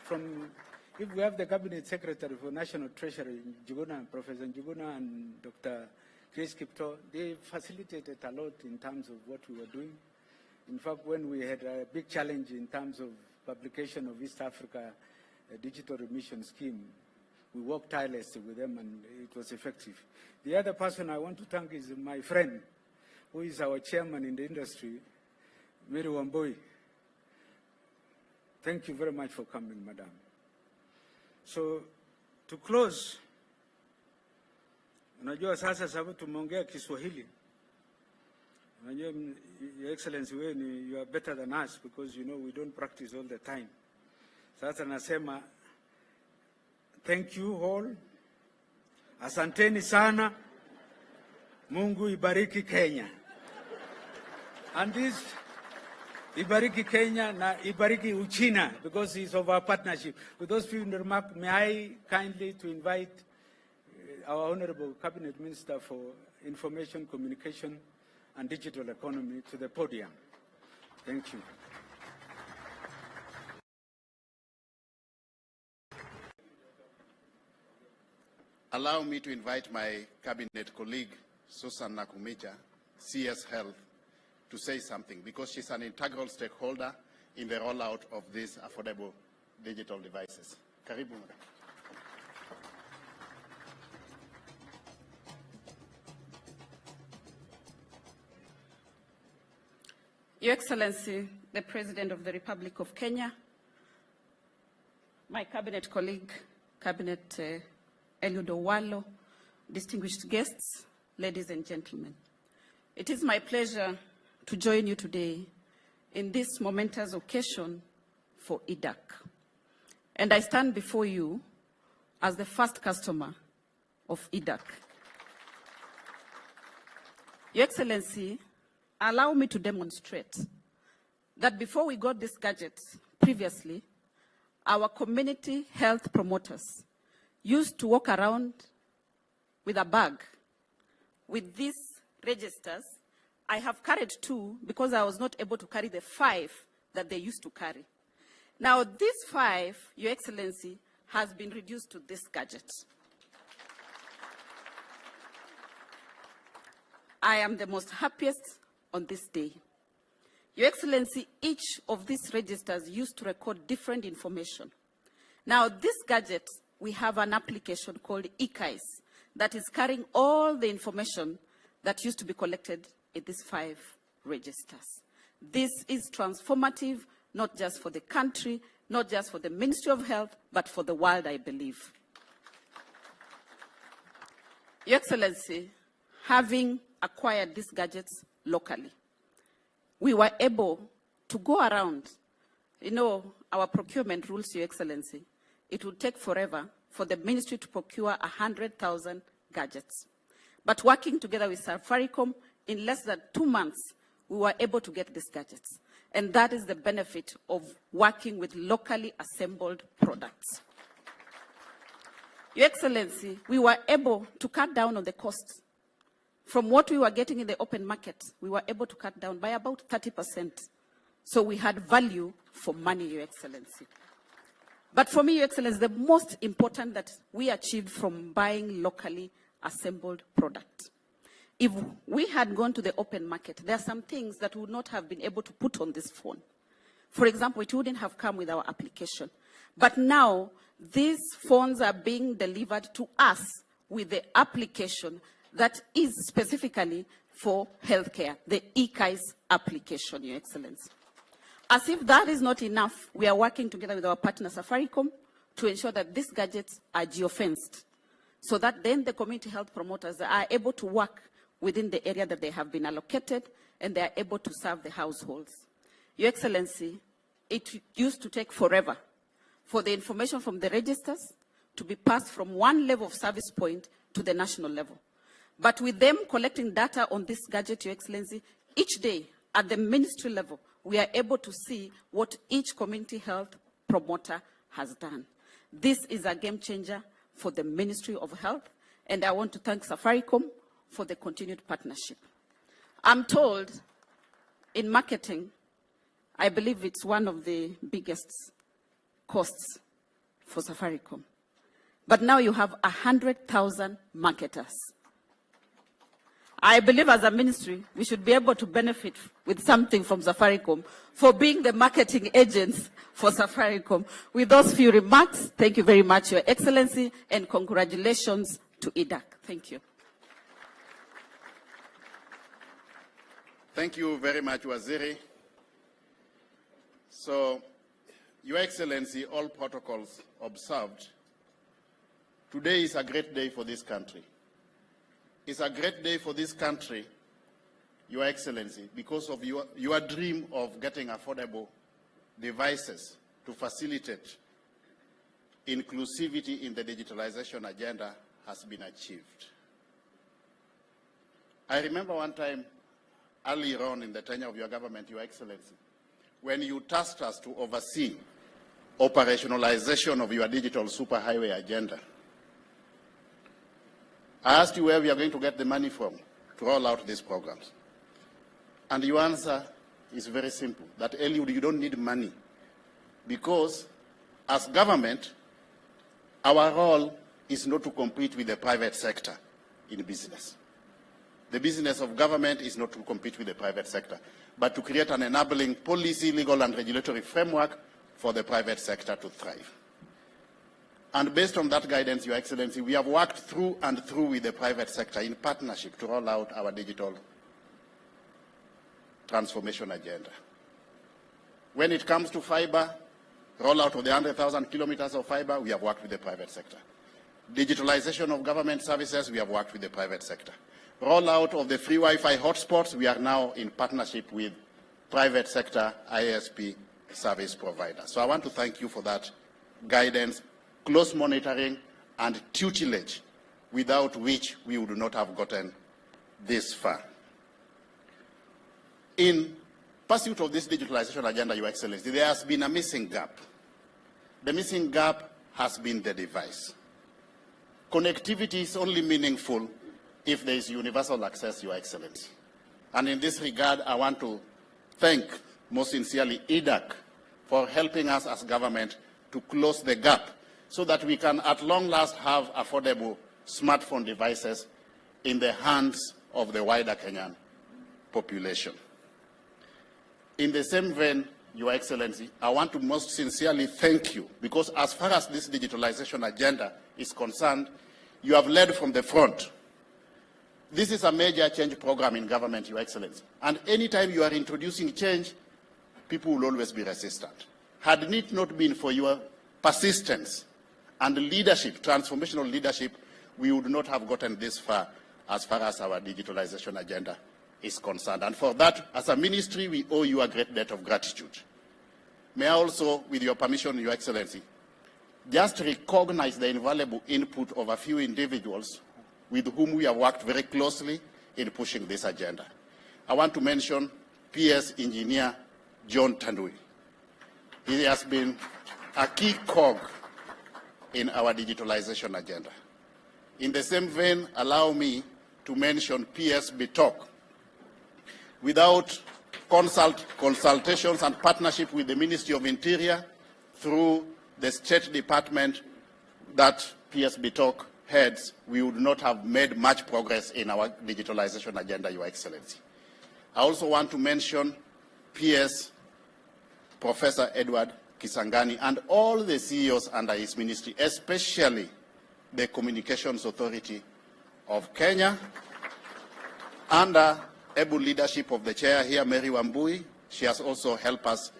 from, if we have the Cabinet Secretary for National Treasury, Njuguna, Professor Njuguna and Dr. Chris Kipto, they facilitated a lot in terms of what we were doing. In fact, when we had a big challenge in terms of publication of East Africa digital remission scheme, we worked tirelessly with them and it was effective. The other person I want to thank is my friend, who is our chairman in the industry, Mary Wamboi. Thank you very much for coming, madam. So, to close, unajua sasa sababu tumeongea Kiswahili. Unajua, Your Excellency, you are better than us because you know we don't practice all the time. Sasa nasema, thank you all. Asanteni sana. Mungu ibariki Kenya. And this ibariki Kenya na ibariki Uchina because it's of our partnership. With those few remarks, may I kindly to invite our Honorable Cabinet Minister for Information, Communication and Digital Economy to the podium. Thank you.
Allow me to invite my cabinet colleague, Susan Nakumicha, CS Health, to say something because she's an integral stakeholder in the rollout of these affordable digital devices. Karibu, madam.
Your Excellency, the President of the Republic of Kenya, my cabinet colleague, Cabinet Eliud Owalo, distinguished guests, ladies and gentlemen. It is my pleasure to join you today in this momentous occasion for EDAC. And I stand before you as the first customer of EDAC. Your Excellency, allow me to demonstrate that before we got these gadgets previously, our community health promoters used to walk around with a bag with these registers. I have carried 2 because I was not able to carry the 5 that they used to carry. Now, this 5, Your Excellency, has been reduced to this gadget. I am the most happiest on this day. Your Excellency, each of these registers used to record different information. Now, this gadget, we have an application called eKais that is carrying all the information that used to be collected in these 5 registers. This is transformative, not just for the country, not just for the Ministry of Health, but for the world, I believe. Your Excellency, having acquired these gadgets locally, we were able to go around. You know, our procurement rules, Your Excellency, it would take forever for the ministry to procure 100,000 gadgets. But working together with Safaricom, in less than 2 months, we were able to get these gadgets. And that is the benefit of working with locally assembled products. Your Excellency, we were able to cut down on the costs. From what we were getting in the open market, we were able to cut down by about 30%. So we had value for money, Your Excellency. But for me, Your Excellency, the most important that we achieved from buying locally assembled products. If we had gone to the open market, there are some things that we would not have been able to put on this phone. For example, it wouldn't have come with our application. But now, these phones are being delivered to us with the application that is specifically for healthcare, the eKais application, Your Excellency. As if that is not enough, we are working together with our partner Safaricom to ensure that these gadgets are geofenced, so that then the community health promoters are able to work within the area that they have been allocated, and they are able to serve the households. Your Excellency, it used to take forever for the information from the registers to be passed from one level of service point to the national level. But with them collecting data on this gadget, Your Excellency, each day at the ministry level, we are able to see what each community health promoter has done. This is a game changer for the Ministry of Health, and I want to thank Safaricom for the continued partnership. I'm told in marketing, I believe it's one of the biggest costs for Safaricom. But now you have 100,000 marketers. I believe as a ministry, we should be able to benefit with something from Safaricom for being the marketing agents for Safaricom. With those few remarks, thank you very much, Your Excellency, and congratulations to IDAC. Thank you.
Thank you very much, Waziri. So, Your Excellency, all protocols observed, today is a great day for this country. It's a great day for this country, Your Excellency, because of your dream of getting affordable devices to facilitate inclusivity in the digitalization agenda has been achieved. I remember one time earlier on in the tenure of your government, Your Excellency, when you tasked us to oversee operationalization of your digital superhighway agenda. I asked you where we are going to get the money from to roll out these programs. And your answer is very simple, that Eliud, you don't need money, because as government, our role is not to compete with the private sector in business. The business of government is not to compete with the private sector, but to create an enabling policy, legal, and regulatory framework for the private sector to thrive. And based on that guidance, Your Excellency, we have worked through and through with the private sector in partnership to roll out our digital transformation agenda. When it comes to fiber, rollout of the 100,000 kilometers of fiber, we have worked with the private sector. Digitalization of government services, we have worked with the private sector. Rollout of the free Wi-Fi hotspots, we are now in partnership with private sector ISP service providers. So I want to thank you for that guidance, close monitoring, and tutelage, without which we would not have gotten this far. In pursuit of this digitalization agenda, Your Excellency, there has been a missing gap. The missing gap has been the device. Connectivity is only meaningful if there is universal access, Your Excellency. And in this regard, I want to thank most sincerely IDAC for helping us as government to close the gap so that we can at long last have affordable smartphone devices in the hands of the wider Kenyan population. In the same vein, Your Excellency, I want to most sincerely thank you, because as far as this digitalization agenda is concerned, you have led from the front. This is a major change program in government, Your Excellency. And anytime you are introducing change, people will always be resistant. Had it not been for your persistence and leadership, transformational leadership, we would not have gotten this far as our digitalization agenda is concerned. And for that, as a ministry, we owe you a great debt of gratitude. May I also, with your permission, Your Excellency, just recognize the invaluable input of a few individuals with whom we have worked very closely in pushing this agenda. I want to mention PS engineer John Tandui. He has been a key cog in our digitalization agenda. In the same vein, allow me to mention PS Bitok. Without consultations and partnership with the Ministry of Interior through the State Department that PS Bitok heads, we would not have made much progress in our digitalization agenda, Your Excellency. I also want to mention PS Professor Edward Kisangani, and all the CEOs under his ministry, especially the Communications Authority of Kenya, under able leadership of the chair here, Mary Wambui. She has also helped us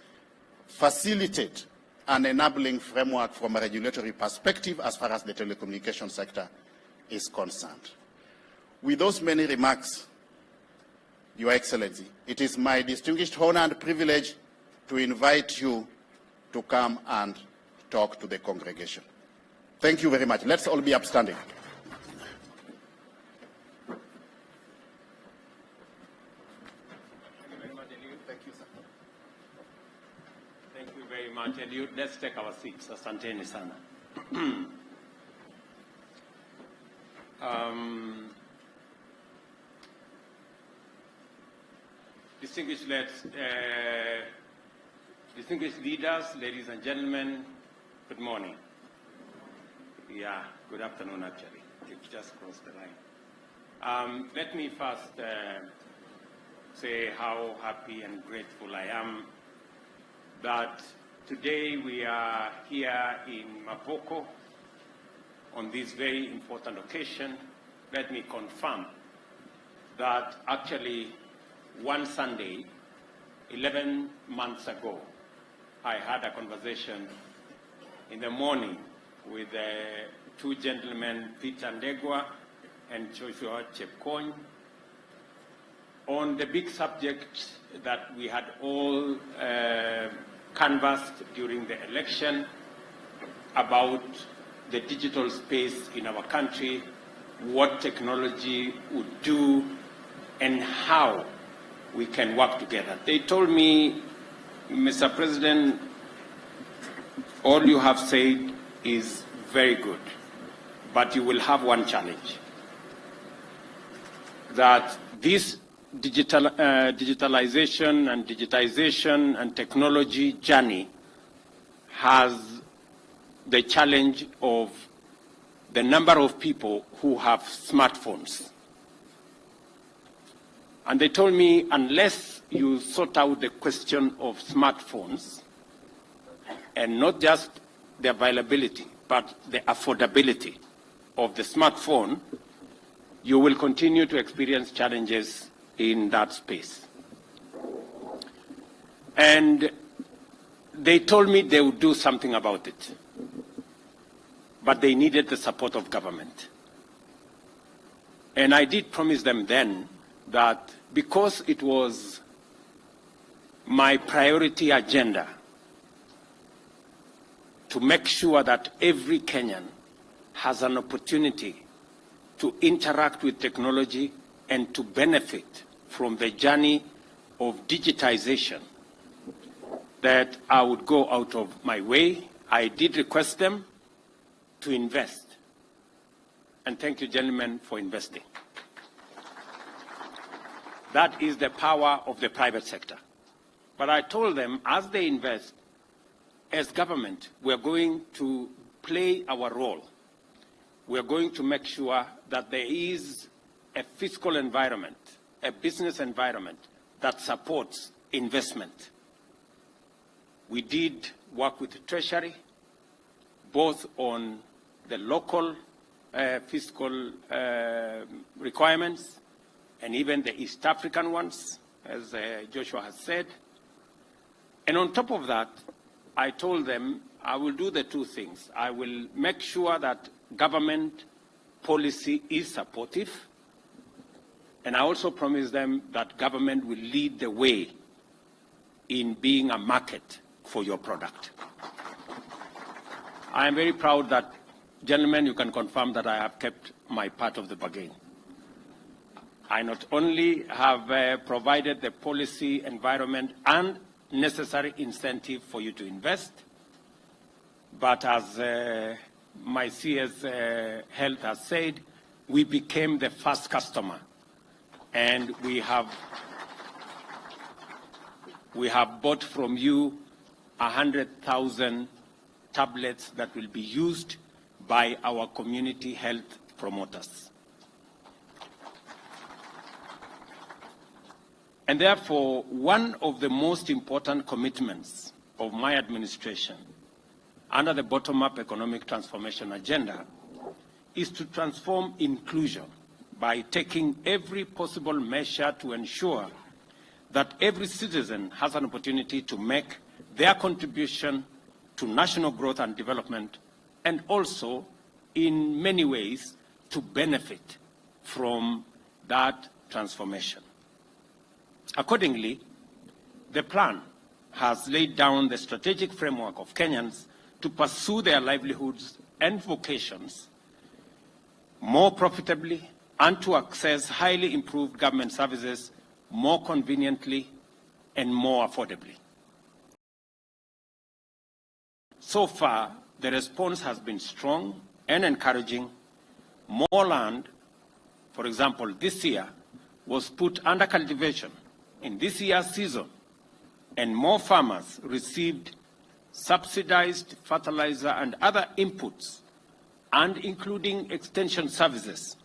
facilitate an enabling framework from a regulatory perspective as far as the telecommunications sector is concerned. With those many remarks, Your Excellency, it is my distinguished honor and privilege to invite you to come and talk to the congregation. Thank you very much. Let's all be upstanding.
Thank you, sir. Thank you very much. Eliud, let's take our seats. Asanteni sana. Distinguished leaders, ladies and gentlemen, good morning. Yeah, good afternoon, actually. You've just crossed the line. Let me first say how happy and grateful I am that today we are here in Mavoko on this very important occasion. Let me confirm that actually one Sunday, 11 months ago, I had a conversation in the morning with two gentlemen, Peter Ndegwa and Joshua Chepkony, on the big subject that we had all canvassed during the election about the digital space in our country, what technology would do, and how we can work together. They told me, Mr. President, all you have said is very good, but you will have one challenge. That this digitalization and digitization and technology journey has the challenge of the number of people who have smartphones. And they told me, unless you sort out the question of smartphones, and not just the availability, but the affordability of the smartphone, you will continue to experience challenges in that space. And they told me they would do something about it, but they needed the support of government. And I did promise them then that because it was my priority agenda to make sure that every Kenyan has an opportunity to interact with technology and to benefit from the journey of digitization, that I would go out of my way. I did request them to invest. And thank you, gentlemen, for investing. That is the power of the private sector. But I told them, as they invest, as government, we are going to play our role. We are going to make sure that there is a fiscal environment, a business environment that supports investment. We did work with the Treasury, both on the local fiscal requirements and even the East African ones, as Joshua has said. And on top of that, I told them I will do the two things. I will make sure that government policy is supportive, and I also promise them that government will lead the way in being a market for your product. I am very proud that, gentlemen, you can confirm that I have kept my part of the bargain. I not only have provided the policy environment and necessary incentive for you to invest, but as my CS Health has said, we became the first customer, and we have bought from you 100,000 tablets that will be used by our community health promoters. And therefore, one of the most important commitments of my administration under the bottom-up economic transformation agenda is to transform inclusion by taking every possible measure to ensure that every citizen has an opportunity to make their contribution to national growth and development, and also, in many ways, to benefit from that transformation. Accordingly, the plan has laid down the strategic framework of Kenyans to pursue their livelihoods and vocations more profitably and to access highly improved government services more conveniently and more affordably. So far, the response has been strong and encouraging. More land, for example, this year, was put under cultivation in this year's season, and more farmers received subsidized fertilizer and other inputs, and including extension services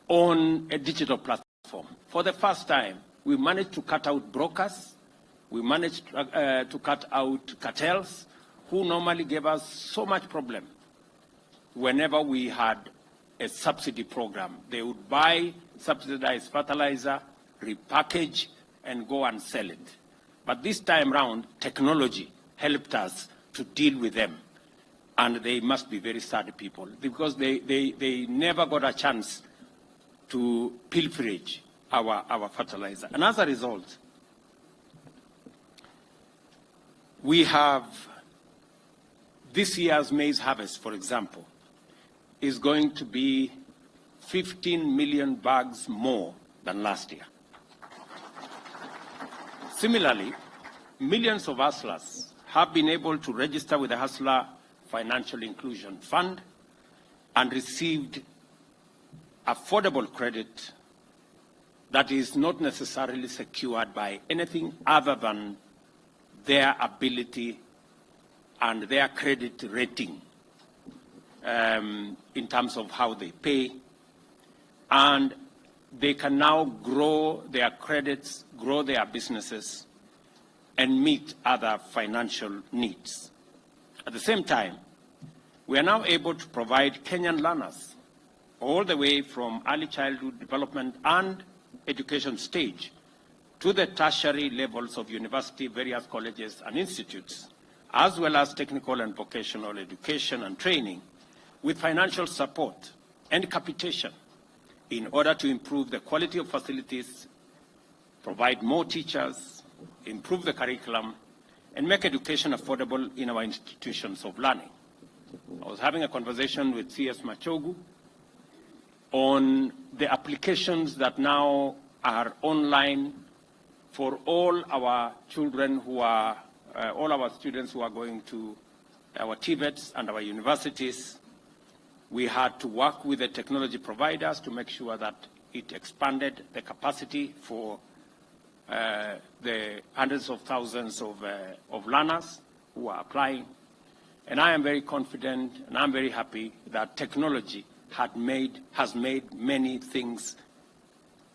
on a digital platform. For the first time, we managed to cut out brokers. We managed to cut out cartels who normally gave us so much problem whenever we had a subsidy program. They would buy subsidized fertilizer, repackage, and go and sell it. But this time round, technology helped us to deal with them. And they must be very sad people because they never got a chance to pilferage our fertilizer. And as a result, we have this year's maize harvest, for example, is going to be 15 million bags more than last year. Similarly, millions of hustlers have been able to register with the Hustler Financial Inclusion Fund and received affordable credit that is not necessarily secured by anything other than their ability and their credit rating in terms of how they pay. And they can now grow their credits, grow their businesses, and meet other financial needs. At the same time, we are now able to provide Kenyan learners all the way from early childhood development and education stage to the tertiary levels of university, various colleges and institutes, as well as technical and vocational education and training, with financial support and capitation in order to improve the quality of facilities, provide more teachers, improve the curriculum, and make education affordable in our institutions of learning. I was having a conversation with CS Machogu on the applications that now are online for all our children who are, all our students who are going to our TVETs and our universities. We had to work with the technology providers to make sure that it expanded the capacity for the hundreds of thousands of learners who are applying. And I am very confident and I'm very happy that technology has made many things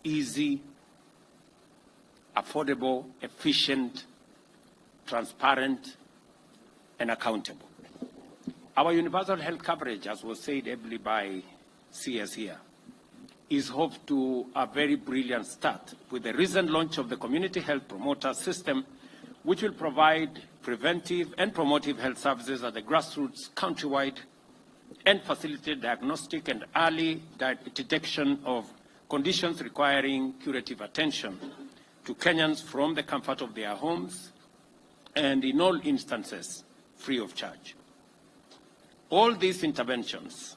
easy, affordable, efficient, transparent, and accountable. Our universal health coverage, as was said ably by CS here, is off to a very brilliant start with the recent launch of the Community Health Promoter System, which will provide preventive and promotive health services at the grassroots countrywide and facilitate diagnostic and early detection of conditions requiring curative attention to Kenyans from the comfort of their homes and in all instances free of charge. All these interventions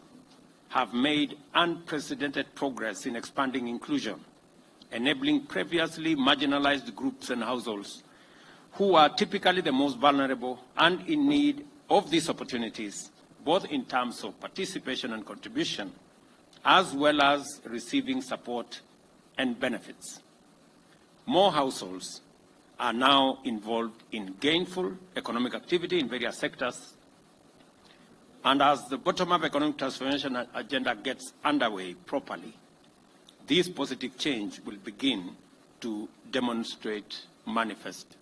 have made unprecedented progress in expanding inclusion, enabling previously marginalized groups and households who are typically the most vulnerable and in need of these opportunities, both in terms of participation and contribution, as well as receiving support and benefits. More households are now involved in gainful economic activity in various sectors. And as the bottom-up economic transformation agenda gets underway properly, this positive change will begin to demonstrate manifest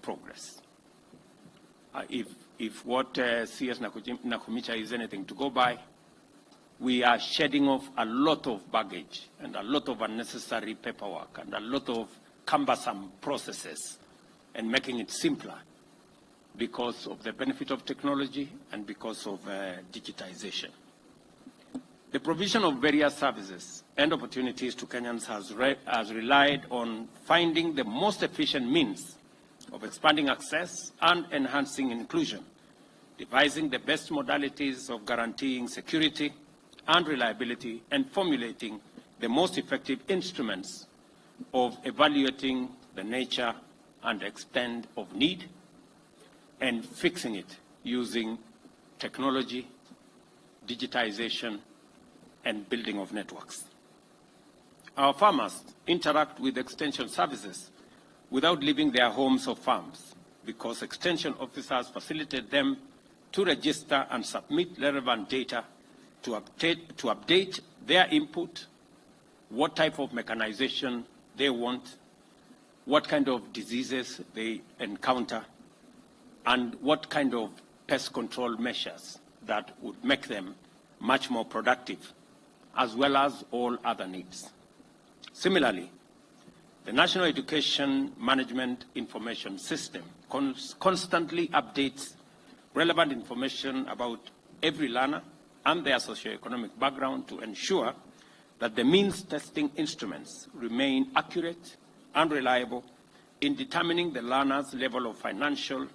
progress. If what CS Nakumicha is anything to go by, we are shedding off a lot of baggage and a lot of unnecessary paperwork and a lot of cumbersome processes and making it simpler because of the benefit of technology and because of digitization. The provision of various services and opportunities to Kenyans has relied on finding the most efficient means of expanding access and enhancing inclusion, devising the best modalities of guaranteeing security and reliability, and formulating the most effective instruments of evaluating the nature and extent of need and fixing it using technology, digitization, and building of networks. Our farmers interact with extension services without leaving their homes or farms because extension officers facilitate them to register and submit relevant data to update their input, what type of mechanization they want, what kind of diseases they encounter, and what kind of pest control measures that would make them much more productive, as well as all other needs. Similarly, the National Education Management Information System constantly updates relevant information about every learner and their socioeconomic background to ensure that the means testing instruments remain accurate and reliable in determining the learner's level of financial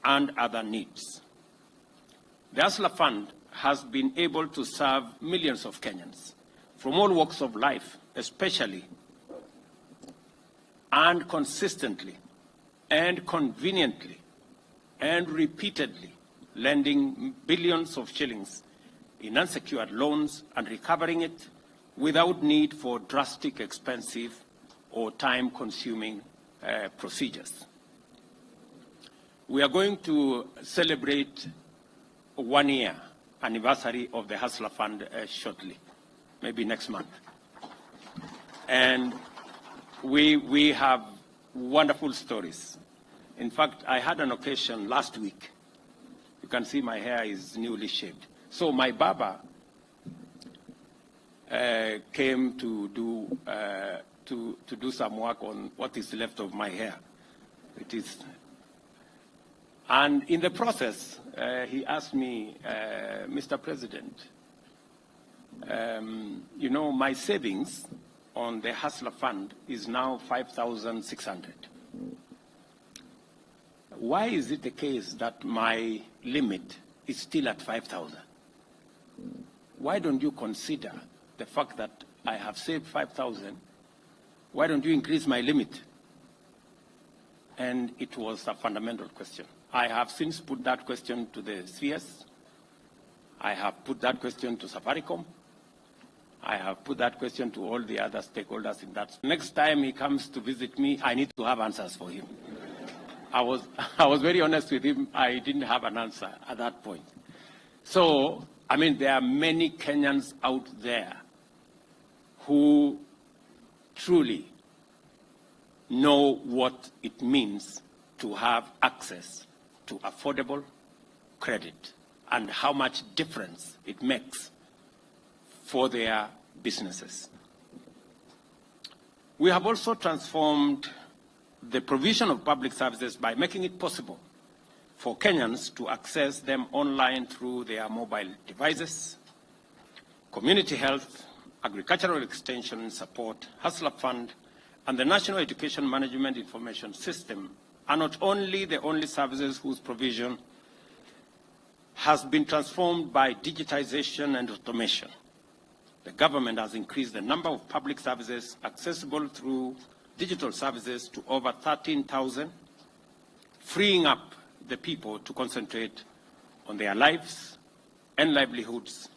and other needs. The Hustler Fund has been able to serve millions of Kenyans from all walks of life, especially and consistently and conveniently and repeatedly, lending billions of shillings in unsecured loans and recovering it without need for drastic, expensive, or time-consuming procedures. We are going to celebrate a one-year anniversary of the Hustler Fund shortly, maybe next month. And we have wonderful stories. In fact, I had an occasion last week. You can see my hair is newly shaved. So my barber came to do some work on what is left of my hair. And in the process, he asked me, Mr. President, you know, my savings on the Hustler Fund is now 5,600. Why is it the case that my limit is still at 5,000? Why don't you consider the fact that I have saved 5,000? Why don't you increase my limit? And it was a fundamental question. I have since put that question to the CS. I have put that question to Safaricom. I have put that question to all the other stakeholders in that. Next time he comes to visit me, I need to have answers for him. I was very honest with him. I didn't have an answer at that point. So, I mean, there are many Kenyans out there who truly know what it means to have access to affordable credit and how much difference it makes for their businesses. We have also transformed the provision of public services by making it possible for Kenyans to access them online through their mobile devices. Community health, agricultural extension support, Hustler Fund, and the National Education Management Information System are not only the only services whose provision has been transformed by digitization and automation. The government has increased the number of public services accessible through digital services to over 13,000, freeing up the people to concentrate on their lives and livelihoods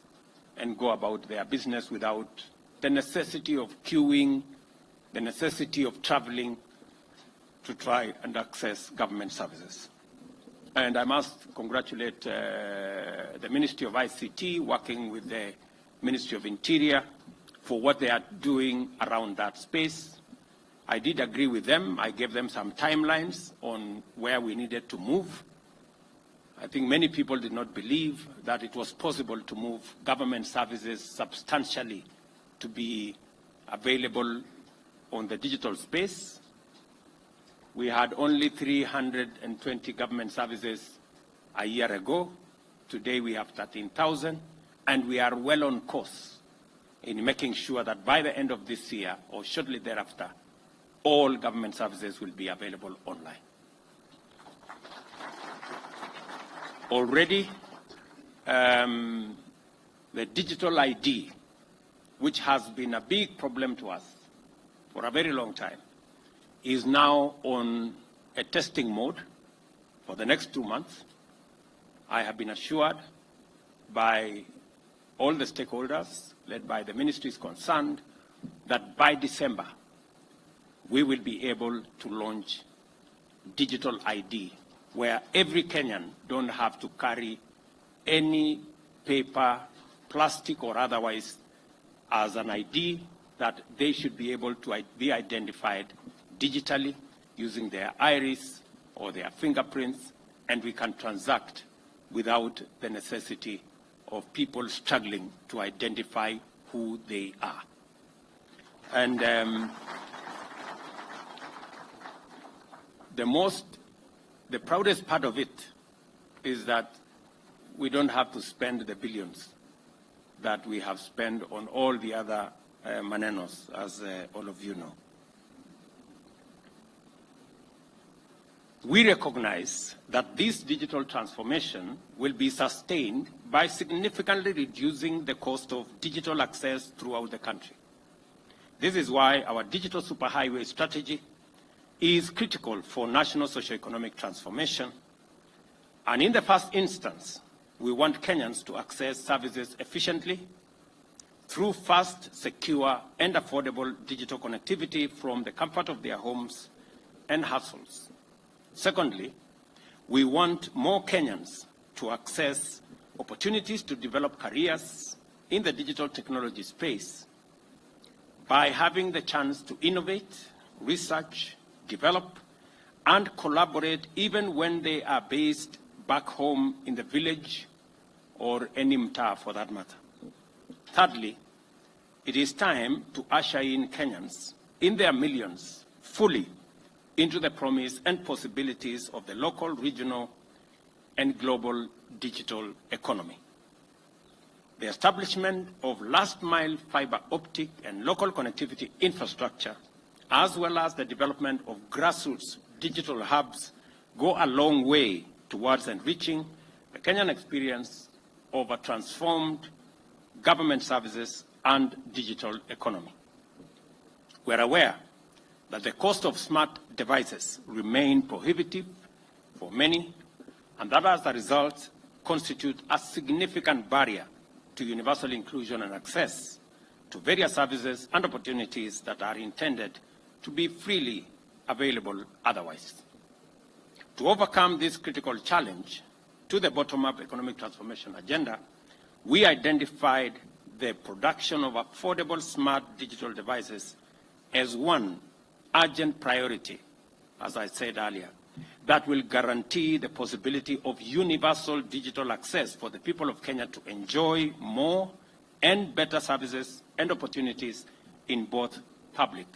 and go about their business without the necessity of queuing, the necessity of traveling to try and access government services. And I must congratulate the Ministry of ICT working with the Ministry of Interior for what they are doing around that space. I did agree with them. I gave them some timelines on where we needed to move. I think many people did not believe that it was possible to move government services substantially to be available on the digital space. We had only 320 government services a year ago. Today we have 13,000, and we are well on course in making sure that by the end of this year or shortly thereafter, all government services will be available online. Already, the digital ID, which has been a big problem to us for a very long time, is now on a testing mode for the next 2 months. I have been assured by all the stakeholders, led by the ministries concerned, that by December, we will be able to launch digital ID, where every Kenyan don't have to carry any paper, plastic or otherwise, as an ID, that they should be able to be identified digitally using their iris or their fingerprints, and we can transact without the necessity of people struggling to identify who they are. And the proudest part of it is that we don't have to spend the billions that we have spent on all the other manenos, as all of you know. We recognize that this digital transformation will be sustained by significantly reducing the cost of digital access throughout the country. This is why our digital superhighway strategy is critical for national socio-economic transformation. And in the first instance, we want Kenyans to access services efficiently through fast, secure, and affordable digital connectivity from the comfort of their homes and households. Secondly, we want more Kenyans to access opportunities to develop careers in the digital technology space by having the chance to innovate, research, develop, and collaborate even when they are based back home in the village or any mtaa for that matter. Thirdly, it is time to usher in Kenyans in their millions fully into the promise and possibilities of the local, regional, and global digital economy. The establishment of last-mile fiber optic and local connectivity infrastructure, as well as the development of grassroots digital hubs, go a long way towards enriching the Kenyan experience of a transformed government services and digital economy. We're aware that the cost of smart devices remain prohibitive for many, and that as a result constitute a significant barrier to universal inclusion and access to various services and opportunities that are intended to be freely available otherwise. To overcome this critical challenge to the bottom-up economic transformation agenda, we identified the production of affordable smart digital devices as one urgent priority, as I said earlier, that will guarantee the possibility of universal digital access for the people of Kenya to enjoy more and better services and opportunities in both public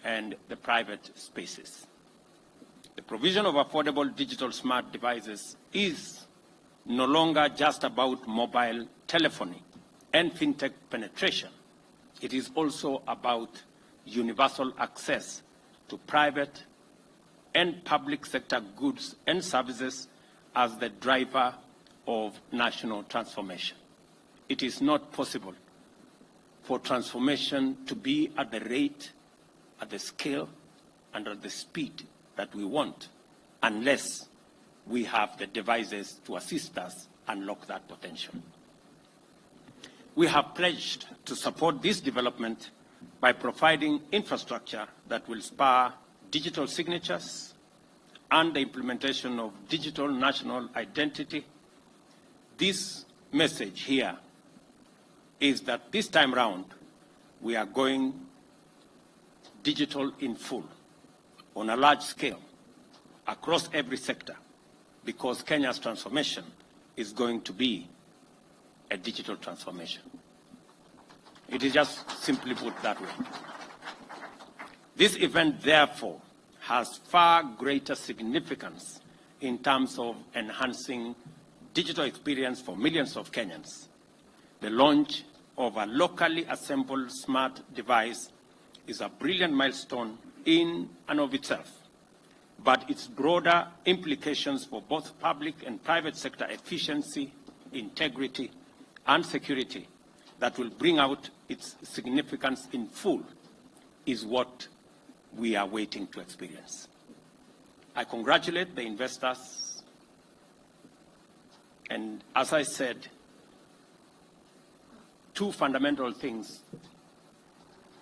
and the private spaces. The provision of affordable digital smart devices is no longer just about mobile telephony and fintech penetration. It is also about universal access to private and public sector goods and services as the driver of national transformation. It is not possible for transformation to be at the rate, at the scale, and at the speed that we want unless we have the devices to assist us unlock that potential. We have pledged to support this development by providing infrastructure that will spur digital signatures and the implementation of digital national identity. This message here is that this time round, we are going digital in full, on a large scale, across every sector, because Kenya's transformation is going to be a digital transformation. It is just simply put that way. This event, therefore, has far greater significance in terms of enhancing digital experience for millions of Kenyans. The launch of a locally assembled smart device is a brilliant milestone in and of itself, but its broader implications for both public and private sector efficiency, integrity, and security that will bring out its significance in full is what we are waiting to experience. I congratulate the investors, and as I said, two fundamental things,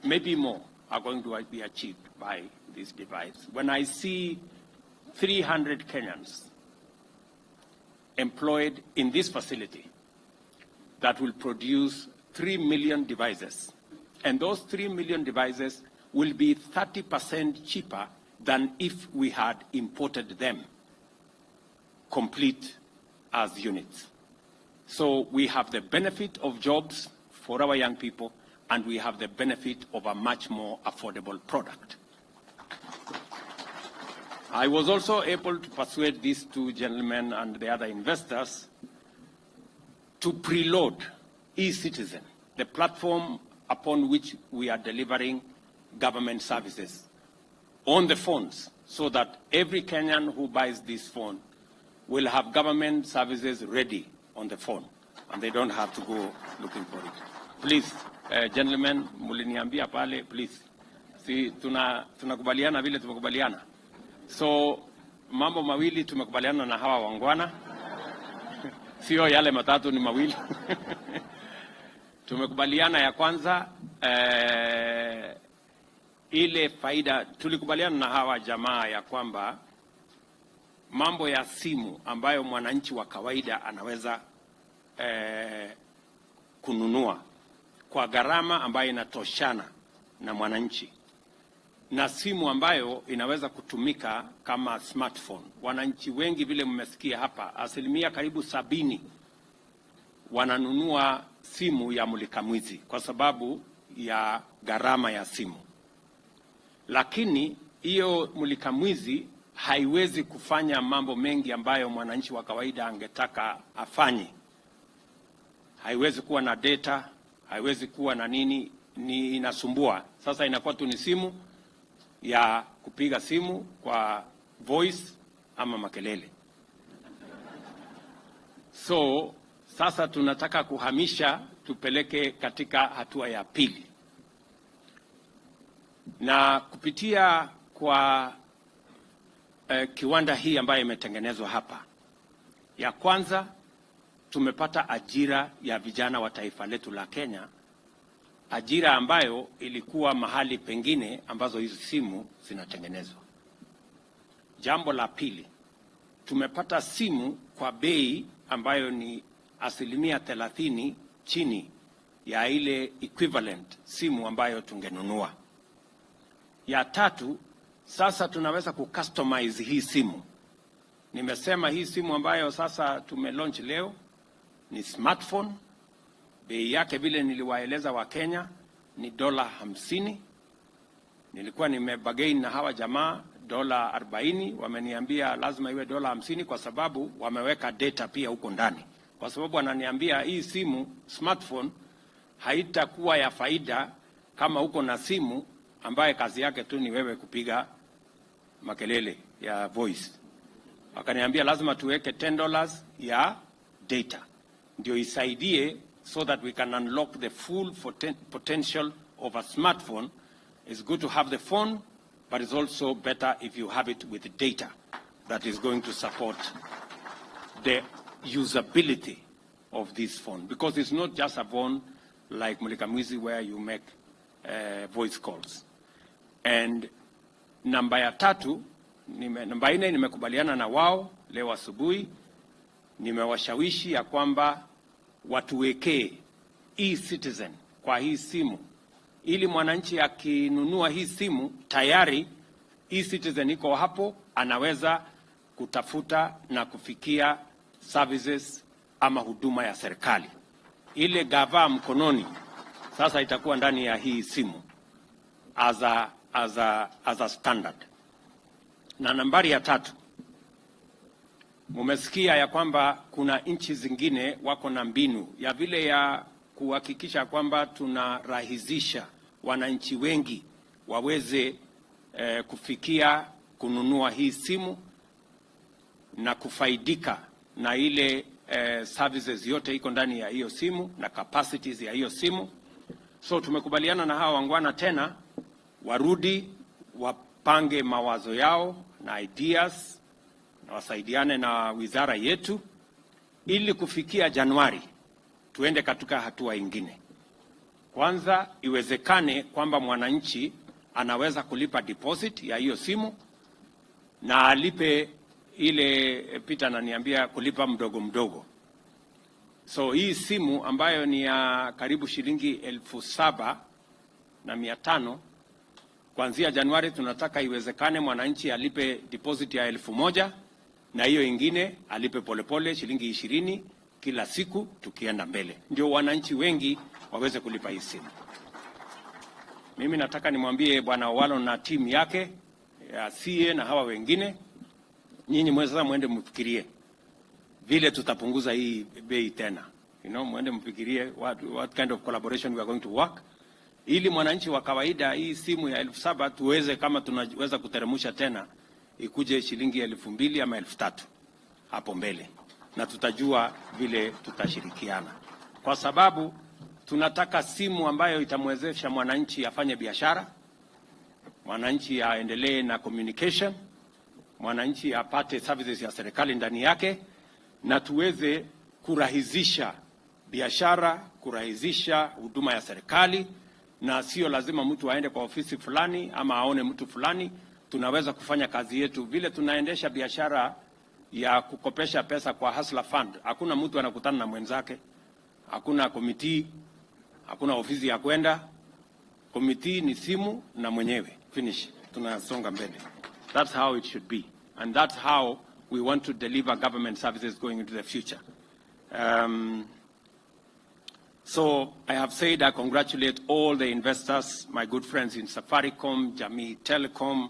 maybe more, are going to be achieved by this device. When I see 300 Kenyans employed in this facility that will produce 3 million devices, and those 3 million devices will be 30% cheaper than if we had imported them complete as units. So we have the benefit of jobs for our young people, and we have the benefit of a much more affordable product. I was also able to persuade these two gentlemen and the other investors to preload eCitizen, the platform upon which we are delivering government services, on the phones, so that every Kenyan who buys this phone will have government services ready on the phone, and they don't have to go looking for it. Please, gentlemen, muliniambia pale, please. Si tunakubaliana vile tumekubaliana. So mambo mawili tumekubaliana na hawa wangwana. Sio yale matatu, ni mawili. Tumekubaliana ya kwanza ile faida, tulikubaliana na hawa jamaa ya kwamba mambo ya simu ambayo mwananchi wa kawaida anaweza kununua kwa gharama ambayo inatoshana na mwananchi, na simu ambayo inaweza kutumika kama smartphone. Wananchi wengi vile mmesikia hapa, asilimia karibu 70 wananunua simu ya mulikamwizi kwa sababu ya gharama ya simu. Lakini hiyo mulikamwizi haiwezi kufanya mambo mengi ambayo mwananchi wa kawaida angetaka afanye. Haiwezi kuwa na data, haiwezi kuwa na nini, ni inasumbua. Sasa inakuwa tu ni simu ya kupiga simu kwa voice ama makelele. So sasa tunataka kuhamisha, tupeleke katika hatua ya pili. Na kupitia kwa kiwanda hii ambayo imetengenezwa hapa, ya kwanza tumepata ajira ya vijana wa taifa letu la Kenya, ajira ambayo ilikuwa mahali pengine ambazo hizo simu zinatengenezwa. Jambo la pili, tumepata simu kwa bei ambayo ni 30% chini ya ile equivalent simu ambayo tungenunua. Ya tatu, sasa tunaweza kucustomize hii simu. Nimesema hii simu ambayo sasa tumelaunch leo ni smartphone. Bei yake vile niliwaeleza wa Kenya ni $50. Nilikuwa nimebagain na hawa jamaa $40, wameniambia lazima iwe $50 kwa sababu wameweka data pia huko ndani. Kwa sababu wananiambia hii simu smartphone haitakuwa ya faida kama uko na simu ambaye kazi yake tu ni wewe kupiga makelele ya voice. Wakaniambia lazima tuweke $10 ya data ndio isaidie, so that we can unlock the full potential of a smartphone. It's good to have the phone, but it's also better if you have it with data that is going to support the usability of this phone, because it's not just a phone like Mulikamwizi where you make voice calls. And namba ya tatu, namba 4, nimekubaliana na wao leo asubuhi, nimewashawishi ya kwamba watuwekee eCitizen kwa hii simu ili mwananchi akinunua hii simu tayari e-Citizen iko hapo, anaweza kutafuta na kufikia services ama huduma ya serikali. Ile gava mkononi sasa itakuwa ndani ya hii simu as a standard. Na nambari ya 3, mumesikia ya kwamba kuna nchi zingine wako na mbinu ya vile ya kuhakikisha kwamba tunarahisisha wananchi wengi waweze kufikia kununua hii simu na kufaidika na ile services yote iko ndani ya hiyo simu na capacities ya hiyo simu. So tumekubaliana na hawa wangwana tena warudi wapange mawazo yao na ideas na wasaidiane na wizara yetu ili kufikia Januari tuende katika hatua ingine. Kwanza iwezekane kwamba mwananchi anaweza kulipa deposit ya hiyo simu na alipe ile Peter ananiambia kulipa mdogo mdogo. So hii simu ambayo ni ya karibu shilingi 7,500 kuanzia Januari tunataka iwezekane mwananchi alipe deposit ya 1,000 na hiyo ingine alipe polepole shilingi 20 kila siku tukienda mbele. Ndio wananchi wengi waweze kulipa hii simu. Mimi nataka nimwambie Bwana Owalo na timu yake ya CA na hawa wengine, nyinyi mweza mwende mfikirie vile tutapunguza hii bei tena. Mwende mfikirie what kind of collaboration we are going to work ili mwananchi wa kawaida hii simu ya 7,000 tuweze kama tunaweza kuteremusha tena ikuje shilingi 2,000 ama 3,000 hapo mbele, na tutajua vile tutashirikiana, kwa sababu tunataka simu ambayo itamwezesha mwananchi afanye biashara, mwananchi aendelee na communication, mwananchi apate services ya serikali ndani yake, na tuweze kurahisisha biashara, kurahisisha huduma ya serikali, na sio lazima mtu aende kwa ofisi fulani ama aone mtu fulani. Tunaweza kufanya kazi yetu vile tunaendesha biashara ya kukopesha pesa kwa Hustler Fund. Hakuna mtu anakutana na mwenzake, hakuna committee, hakuna ofisi ya kwenda. Committee ni simu na mwenyewe. Finish. Tunasonga mbele. That's how it should be. And that's how we want to deliver government services going into the future. So I have said I congratulate all the investors, my good friends in Safaricom, Jamii Telecom,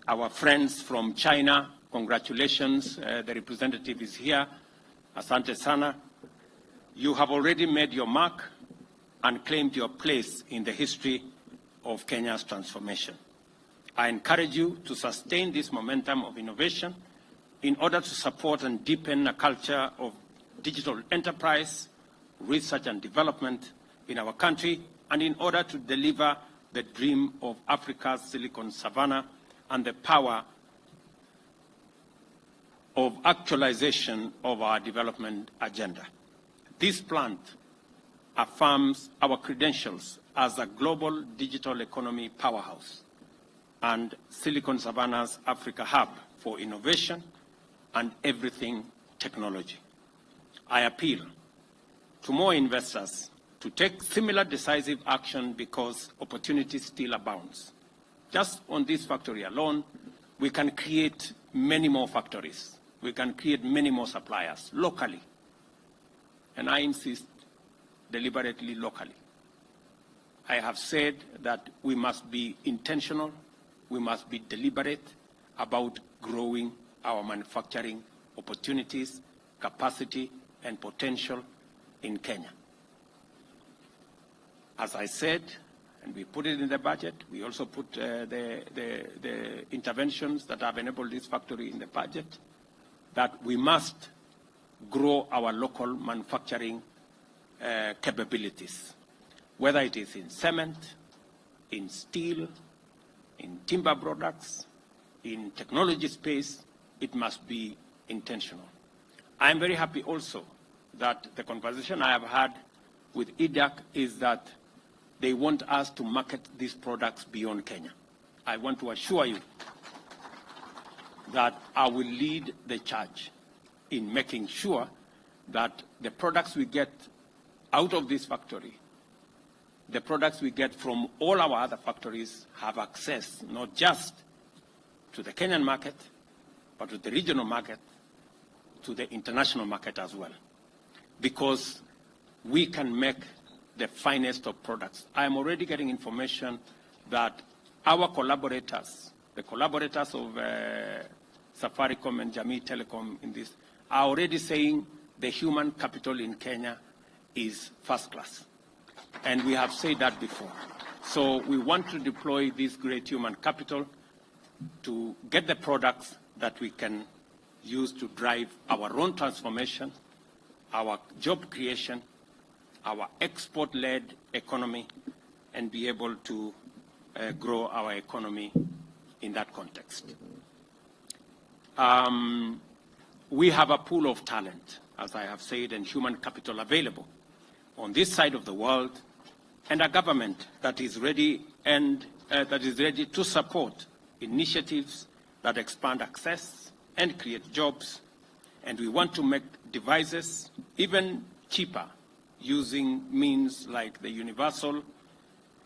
our friends from China. Congratulations, the representative is here. Asante sana. You have already made your mark and claimed your place in the history of Kenya's transformation. I encourage you to sustain this momentum of innovation in order to support and deepen a culture of digital enterprise, research and development in our country, and in order to deliver the dream of Africa's Silicon Savannah and the power of actualization of our development agenda. This plan affirms our credentials as a global digital economy powerhouse and Silicon Savannah's Africa hub for innovation and everything technology. I appeal to more investors to take similar decisive action because opportunity still abounds. Just on this factory alone, we can create many more factories. We can create many more suppliers locally. And I insist, deliberately locally. I have said that we must be intentional, we must be deliberate about growing our manufacturing opportunities, capacity, and potential in Kenya. As I said, and we put it in the budget, we also put the interventions that have enabled this factory in the budget, that we must grow our local manufacturing capabilities, whether it is in cement, in steel, in timber products, in technology space. It must be intentional. I am very happy also that the conversation I have had with IDAC is that they want us to market these products beyond Kenya. I want to assure you that I will lead the charge in making sure that the products we get out of this factory the products we get from all our other factories have access not just to the Kenyan market, but to the regional market, to the international market as well, because we can make the finest of products. I am already getting information that our collaborators, the collaborators of Safaricom and Jamii Telecom in this, are already saying the human capital in Kenya is first class. And we have said that before. So we want to deploy this great human capital to get the products that we can use to drive our own transformation, our job creation, our export-led economy, and be able to grow our economy in that context. We have a pool of talent, as I have said, and human capital available on this side of the world, and a government that is ready and that is ready to support initiatives that expand access and create jobs. And we want to make devices even cheaper using means like the Universal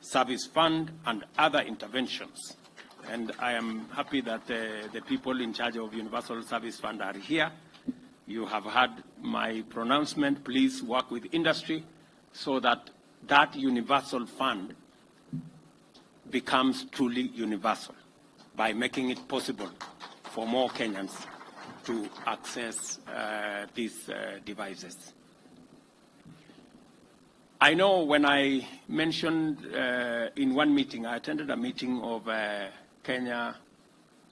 Service Fund and other interventions. And I am happy that the people in charge of Universal Service Fund are here. You have heard my pronouncement. Please work with industry so that that universal fund becomes truly universal by making it possible for more Kenyans to access these devices. I know when I mentioned in one meeting, I attended a meeting of Kenya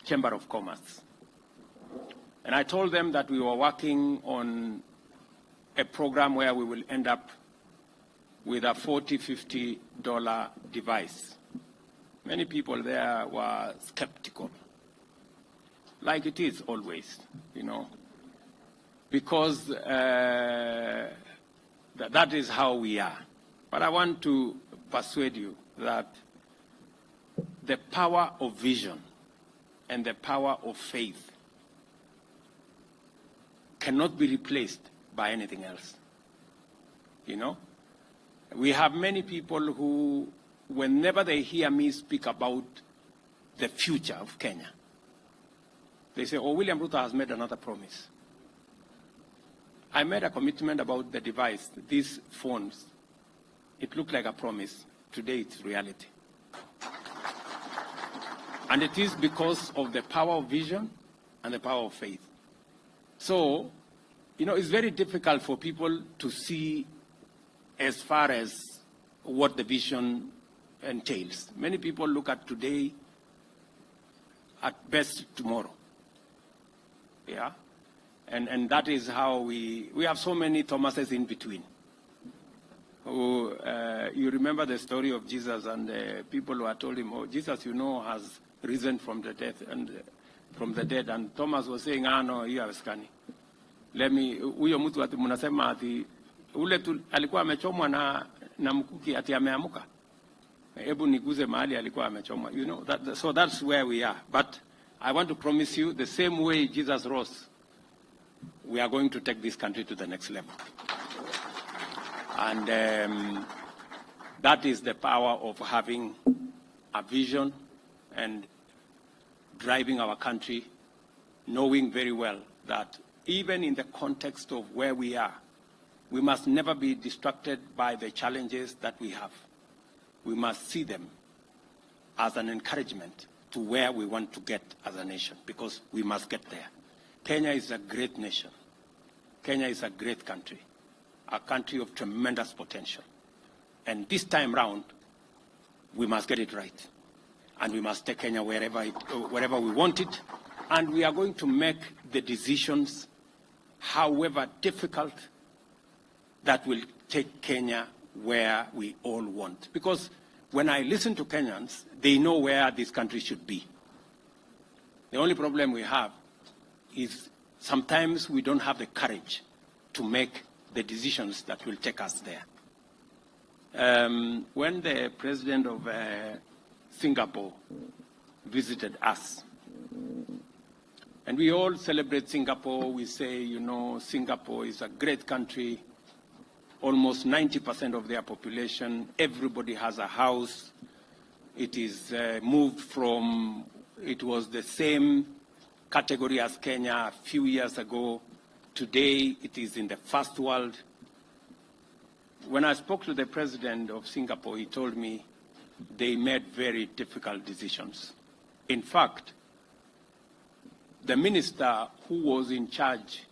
Chamber of Commerce. And I told them that we were working on a program where we will end up with a $40, $50 device. Many people there were skeptical, like it is always, you know, because that is how we are. But I want to persuade you that the power of vision and the power of faith cannot be replaced by anything else. You know, we have many people who, whenever they hear me speak about the future of Kenya, they say, oh, William Ruto has made another promise. I made a commitment about the device, these phones. It looked like a promise. Today it's reality. And it is because of the power of vision and the power of faith. So, you know, it's very difficult for people to see as far as what the vision entails. Many people look at today, at best tomorrow. Yeah? And that is how we have so many Thomases in between. Who, you remember the story of Jesus and the people who had told him, oh, Jesus, you know, has risen from the death and from the dead. And Thomas was saying, ah, no, you have scani. Let me, huyo mtu ati munasema ati, ule tu, alikuwa amechomwa na mkuki ati ameamuka. Ebu niguze mahali alikuwa amechomwa. You know, so that's where we are. But I want to promise you, the same way Jesus rose, we are going to take this country to the next level. And that is the power of having a vision and driving our country, knowing very well that even in the context of where we are, we must never be distracted by the challenges that we have. We must see them as an encouragement to where we want to get as a nation, because we must get there. Kenya is a great nation. Kenya is a great country, a country of tremendous potential. And this time round, we must get it right. And we must take Kenya wherever we want it. And we are going to make the decisions, however difficult, that will take Kenya where we all want. Because when I listen to Kenyans, they know where this country should be. The only problem we have is sometimes we don't have the courage to make the decisions that will take us there. When the president of Singapore visited us, and we all celebrate Singapore, we say, you know, Singapore is a great country, almost 90% of their population. Everybody has a house. It is moved from, it was the same category as Kenya a few years ago. Today, it is in the first world. When I spoke to the president of Singapore, he told me they made very difficult decisions. In fact, the minister who was in charge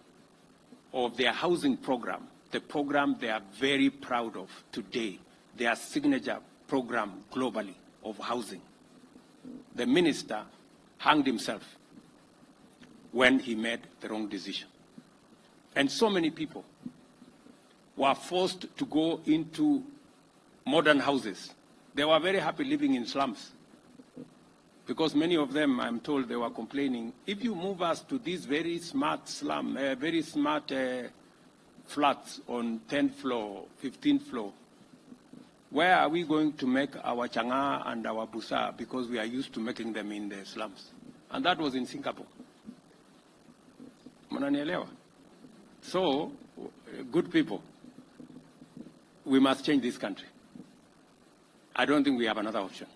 of their housing program, the program they are very proud of today, their signature program globally of housing, the minister hanged himself when he made the wrong decision. And so many people were forced to go into modern houses. They were very happy living in slums because many of them, I'm told, they were complaining, if you move us to these very smart slum, very smart flats on 10th floor, 15th floor, where are we going to make our changa and our busa because we are used to making them in the slums? And that was in Singapore. Mnanielewa? So, good people, we must change this country. I don't think we have another option.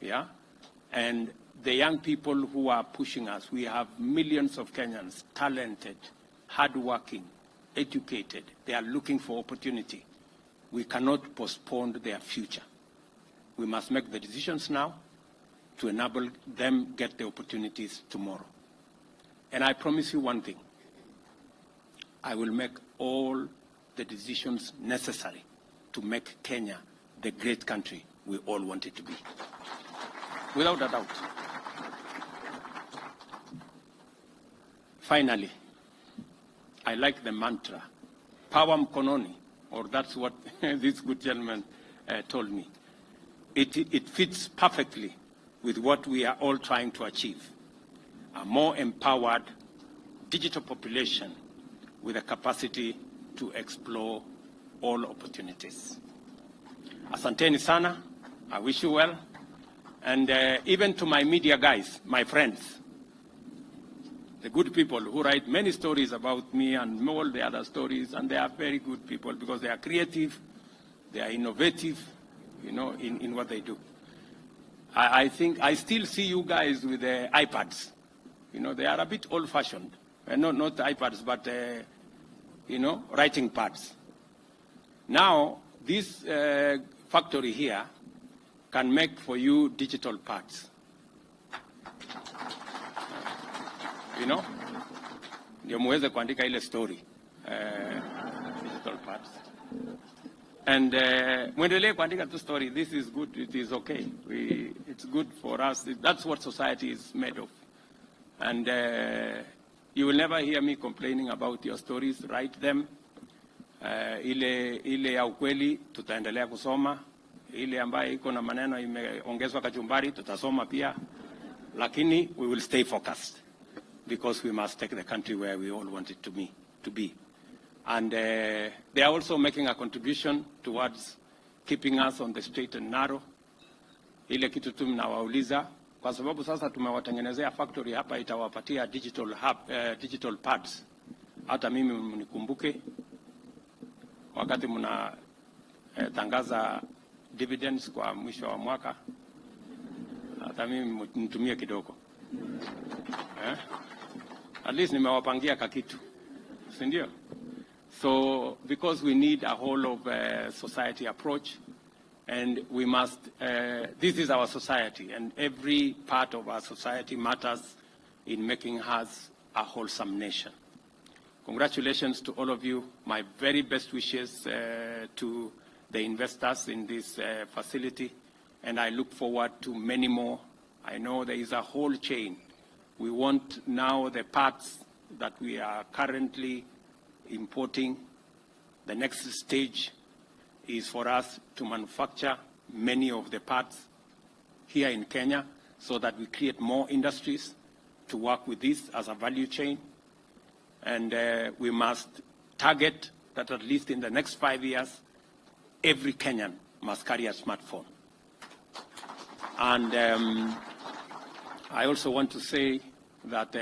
Yeah? And the young people who are pushing us, we have millions of Kenyans, talented, hardworking, educated. They are looking for opportunity. We cannot postpone their future. We must make the decisions now to enable them get the opportunities tomorrow. And I promise you one thing. I will make all the decisions necessary to make Kenya the great country we all want it to be. Without a doubt. Finally, I like the mantra, power mkononi, or that's what this good gentleman told me. It fits perfectly with what we are all trying to achieve. A more empowered digital population with a capacity to explore all opportunities. Asanteni sana. I wish you well. And even to my media guys, my friends, the good people who write many stories about me and all the other stories, and they are very good people because they are creative, they are innovative, you know, in what they do. I think I still see you guys with the iPads. You know, they are a bit old-fashioned. Not iPads, but, you know, writing pads. Now, this factory here can make for you digital pads. You know? Ndio muweze kuandika ile story. Digital pads. And muendelee kuandika the story. This is good. It is okay. It's good for us. That's what society is made of. And you will never hear me complaining about your stories. Write them. Ile ya ukweli tutaendelea kusoma. Ile ambayo iko na maneno imeongezwa kachumbari tutasoma pia. Lakini we will stay focused because we must take the country where we all want it to be. And they are also making a contribution towards keeping us on the straight and narrow. Ile kitu tu mnawauliza kwa sababu sasa tumewatengenezea factory hapa itawapatia digital pads. Hata mimi mnikumbuke wakati mna tangaza dividends kwa mwisho wa mwaka. Hata mimi mtumie kidogo. At least nimewapangia kakitu. Si ndio? So, because we need a whole of society approach, and we must, this is our society, and every part of our society matters in making us a wholesome nation. Congratulations to all of you. My very best wishes to the investors in this facility, and I look forward to many more. I know there is a whole chain. We want now the parts that we are currently importing. The next stage is for us to manufacture many of the parts here in Kenya so that we create more industries to work with this as a value chain. And we must target that at least in the next 5 years, every Kenyan must carry a smartphone. And I also want to say that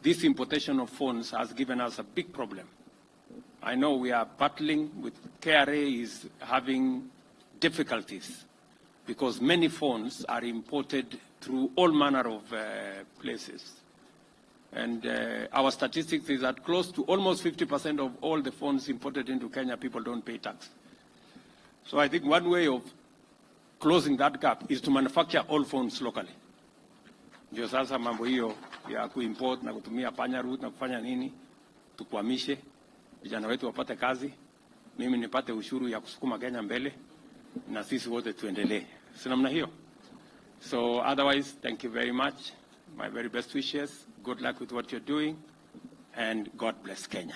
this importation of phones has given us a big problem. I know we are battling with KRA is having difficulties because many phones are imported through all manner of places. And our statistics is that close to almost 50% of all the phones imported into Kenya, people don't pay tax. So I think one way of closing that gap is to manufacture all phones locally. Ndio sasa mambo hiyo ya kuimport na kutumia panya route na kufanya nini, tukwamishe, vijana wetu wapate kazi, mimi nipate ushuru ya kusukuma Kenya mbele, na sisi wote tuendelee. Si namna hiyo? So otherwise, thank you very much. My very best wishes. Good luck with what you're doing. And God bless Kenya.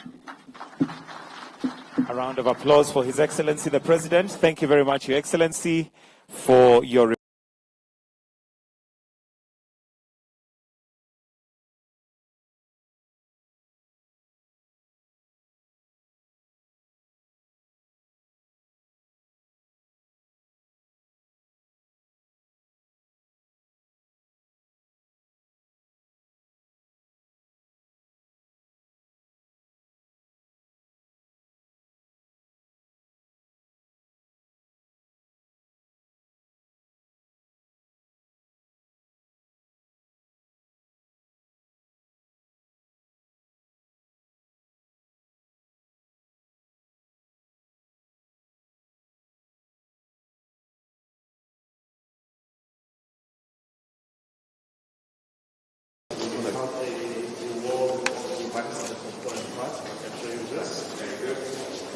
A round of applause for His Excellency the President. Thank you very much, Your Excellency, for your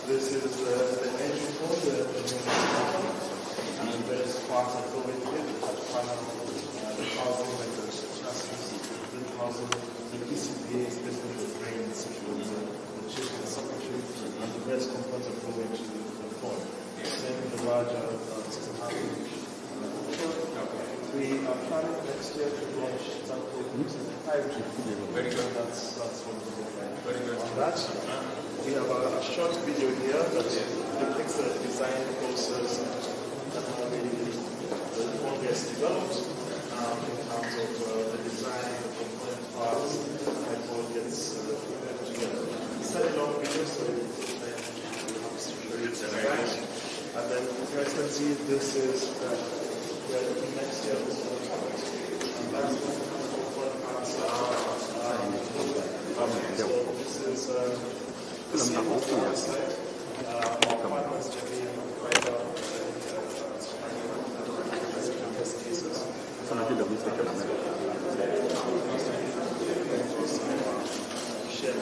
This is the engine for the and the various parts that go into it, the panel, the housing, like the chassis, the housing, the PCBA is basically the brains, the chip and the circuitry, and the various components that go into the phone. Same with the larger 6.5 inch. We are planning next year to launch example using 5G. Very good. That's what we're doing. Very good. On that, we have a short video here that depicts the design process and how the phone gets developed in terms of the design, the component parts, and how it all gets put together. It's a long video, so it's and then, Your Excellency, this is we are looking next year at this and that's what the component parts are. So this is the CMO side. Our partners, JV, and Fiber, test cases. Share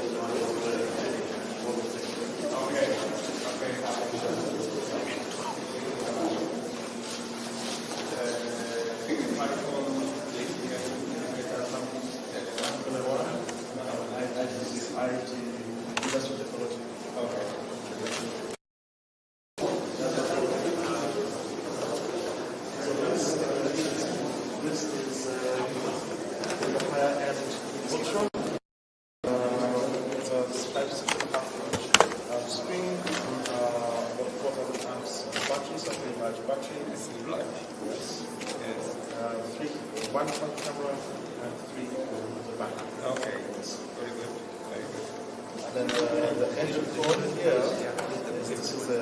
one front camera and 3 on the back. Okay, very good, very good. And then the engine cord here, this is the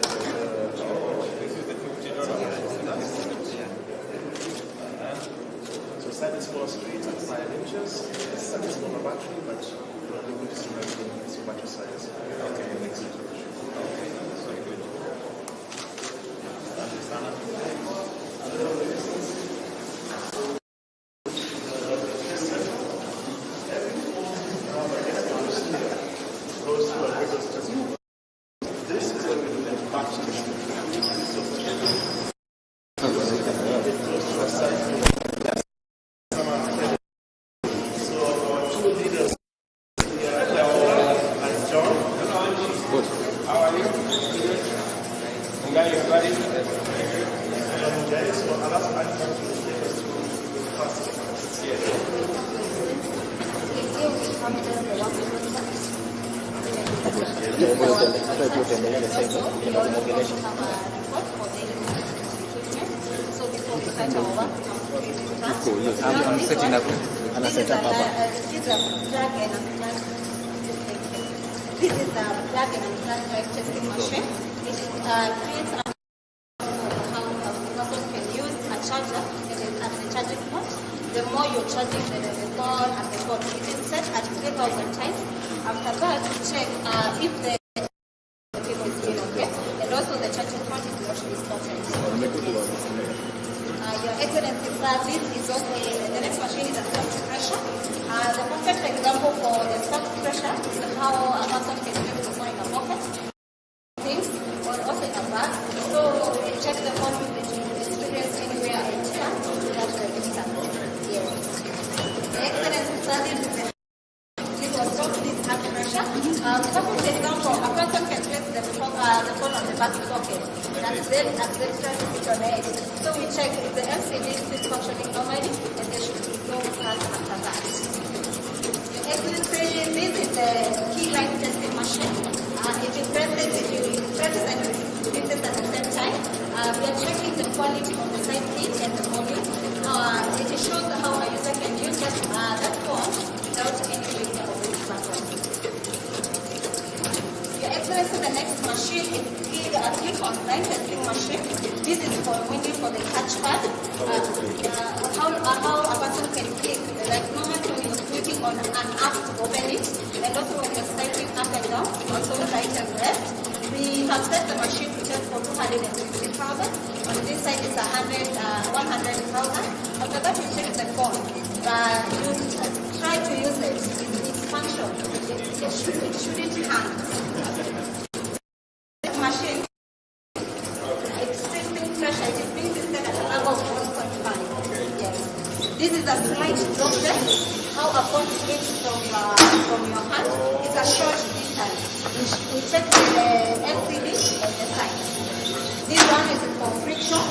so side is for speed at 5 inches. This side is for the battery, but the wood is the battery size. Okay, excellent. Okay, very good.
I'm setting up and I set up.
This is a plug and drive testing machine. It creates a how a person can use a charger as a charging port. The more you're charging the phone and the phone, it is set at 3,000 times. After that, check if the cable is still okay, and also the charging port is not restarted. Your Excellency, this is also the next machine is a soft pressure. The perfect example for the soft pressure is how a person can use the phone in a pocket, things, or also in a bag. So we check the phone with the experience anywhere in town. That's the distance. Yes. The Excellency, this was soft, this hard pressure. Perfect example, a person can place the phone on the back pocket. And then press it on the edge. So we check if the LCD is functioning normally, and there should be no cut after that. Your Excellency, this is the key light testing machine. If you press it and you release it at the same time, we are checking the quality of the side key and the volume. It shows how a user can use that phone without any failure of its platform. Your Excellency, the next machine is a click-on line testing machine. This is for winning for the touchpad. How a person can click, like normally when you're clicking on an app to open it, and also when you're swiping up and down, also right and left. We have set the machine to test for 250,000. On this side is 100,000. After that, we check the phone. You try to use it. It's functional. It shouldn't hang. This machine, it's testing pressure. It is being tested at a level of 1.5. Yes. This is a slight drop test. How a phone slips from your hand. It's a short distance. We check the LCD and the side. This one is for friction.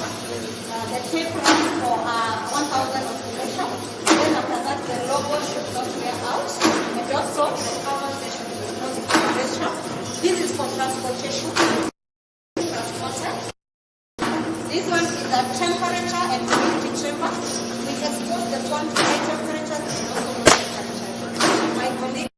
The tape runs for 1,000 oscillation. Then after that, the logo should not wear out. And also, the power station is not vibration. This is for transportation. Transporter. This one is a temperature and humidity chamber. We expose the phone to high temperatures and also low temperatures. My colleague.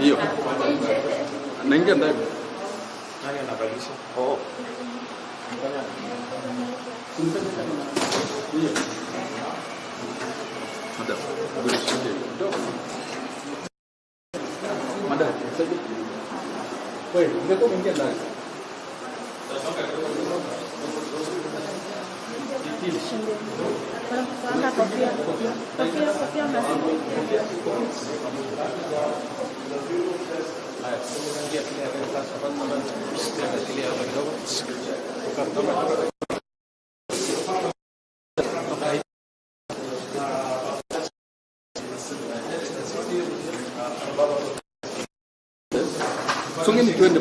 Hiyo. Naingia ndani.
Nani anabadilisha?
Oh. Hiyo. Madam, Madam, wewe, ndio unaingia ndani. Songeni twende.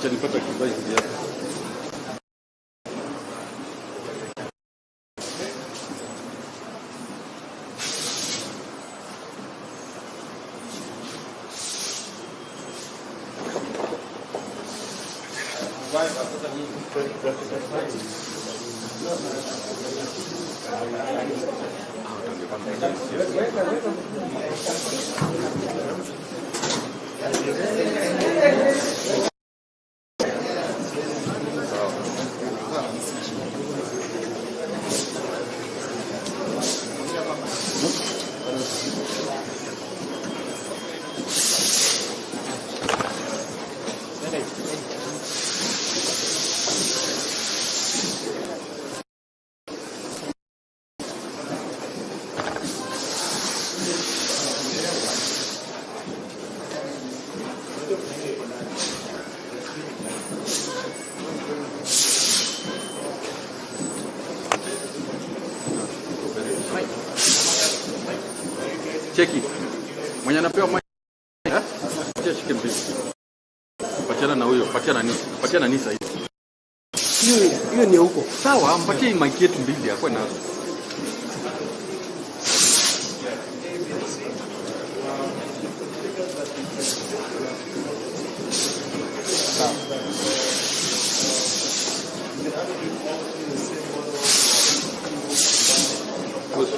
Nilipata kibali kiasi.
Cheki. Mwenye anapewa maji. Acha shike mbili. Patiana na huyo, patiana nisa hiyo. Hiyo ni huko. Sawa, mpatie mic yetu mbili hapo nazo.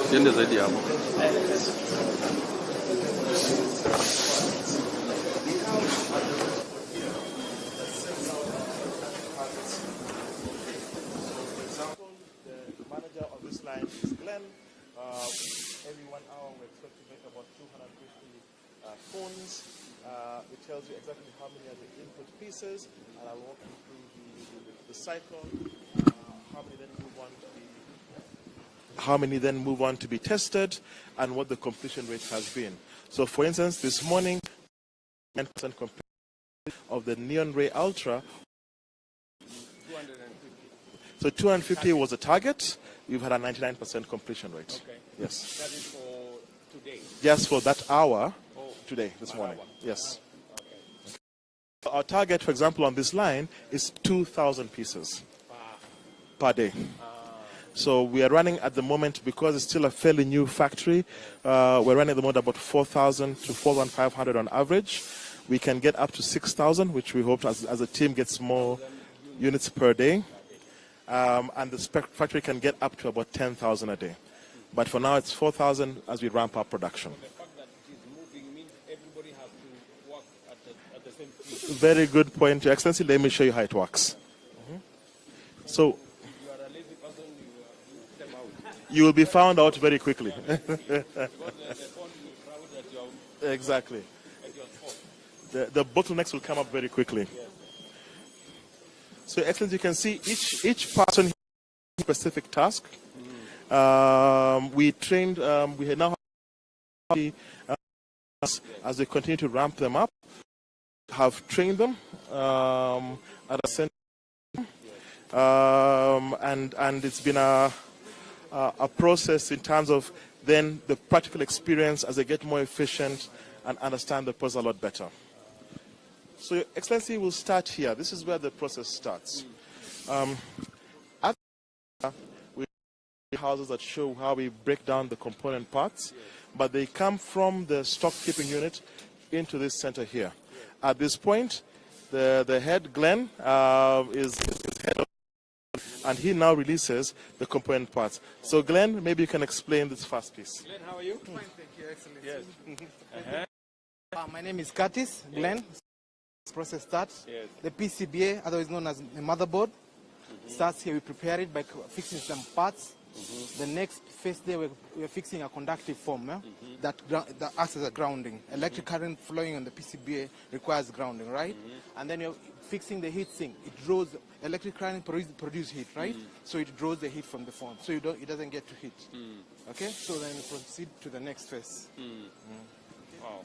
Siende zaidi hapo.
Every 1 hour we expect to make about 250 phones. It tells you exactly how many are the input pieces, and I'll walk you through the cycle, how many then move on to be tested, and what the completion rate has been. So for instance, this morning, 9% completion of the Neon Ray Ultra.
250.
So 250 was the target. We've had a 99% completion rate.
Okay.
Yes.
That is for today?
Just for that hour today, this morning.
Hour.
Yes.
Okay.
Our target, for example, on this line is 2,000 pieces per day. So we are running at the moment, because it's still a fairly new factory, we're running at the moment about 4,000 to 4,500 on average. We can get up to 6,000, which we hope as a team gets more units per day. And the factory can get up to about 10,000 a day. But for now, it's 4,000 as we ramp up production.
The fact that it is moving means everybody has to work at the same speed.
Very good point, Your Excellency. Let me show you how it works. So,
if you are a lazy person, you step out.
You will be found out very quickly.
Because the phone will crowd at your,
Exactly.
at your spot.
The bottlenecks will come up very quickly.
Yes.
So, Excellency, you can see each person has a specific task. We trained, we now have as we continue to ramp them up, have trained them at a center, and it's been a process in terms of then the practical experience as they get more efficient and understand the process a lot better. So, Your Excellency, we'll start here. This is where the process starts. At we have houses that show how we break down the component parts, but they come from the stock keeping unit into this center here. At this point, the head, Glenn, is head of, and he now releases the component parts. So, Glenn, maybe you can explain this first piece.
Glenn, how are you?
Fine, thank you, Excellency.
Yes.
My name is Curtis Glenn. Process starts.
Yes.
The PCBA, otherwise known as the motherboard, starts here. We prepare it by fixing some parts. The next phase there, we're fixing a conductive form that acts as a grounding. Electric current flowing on the PCBA requires grounding, right? And then you're fixing the heat sink. It draws, electric current produce heat, right? So it draws the heat from the phone, so it doesn't get to heat. Okay, so then we proceed to the next phase.
Wow.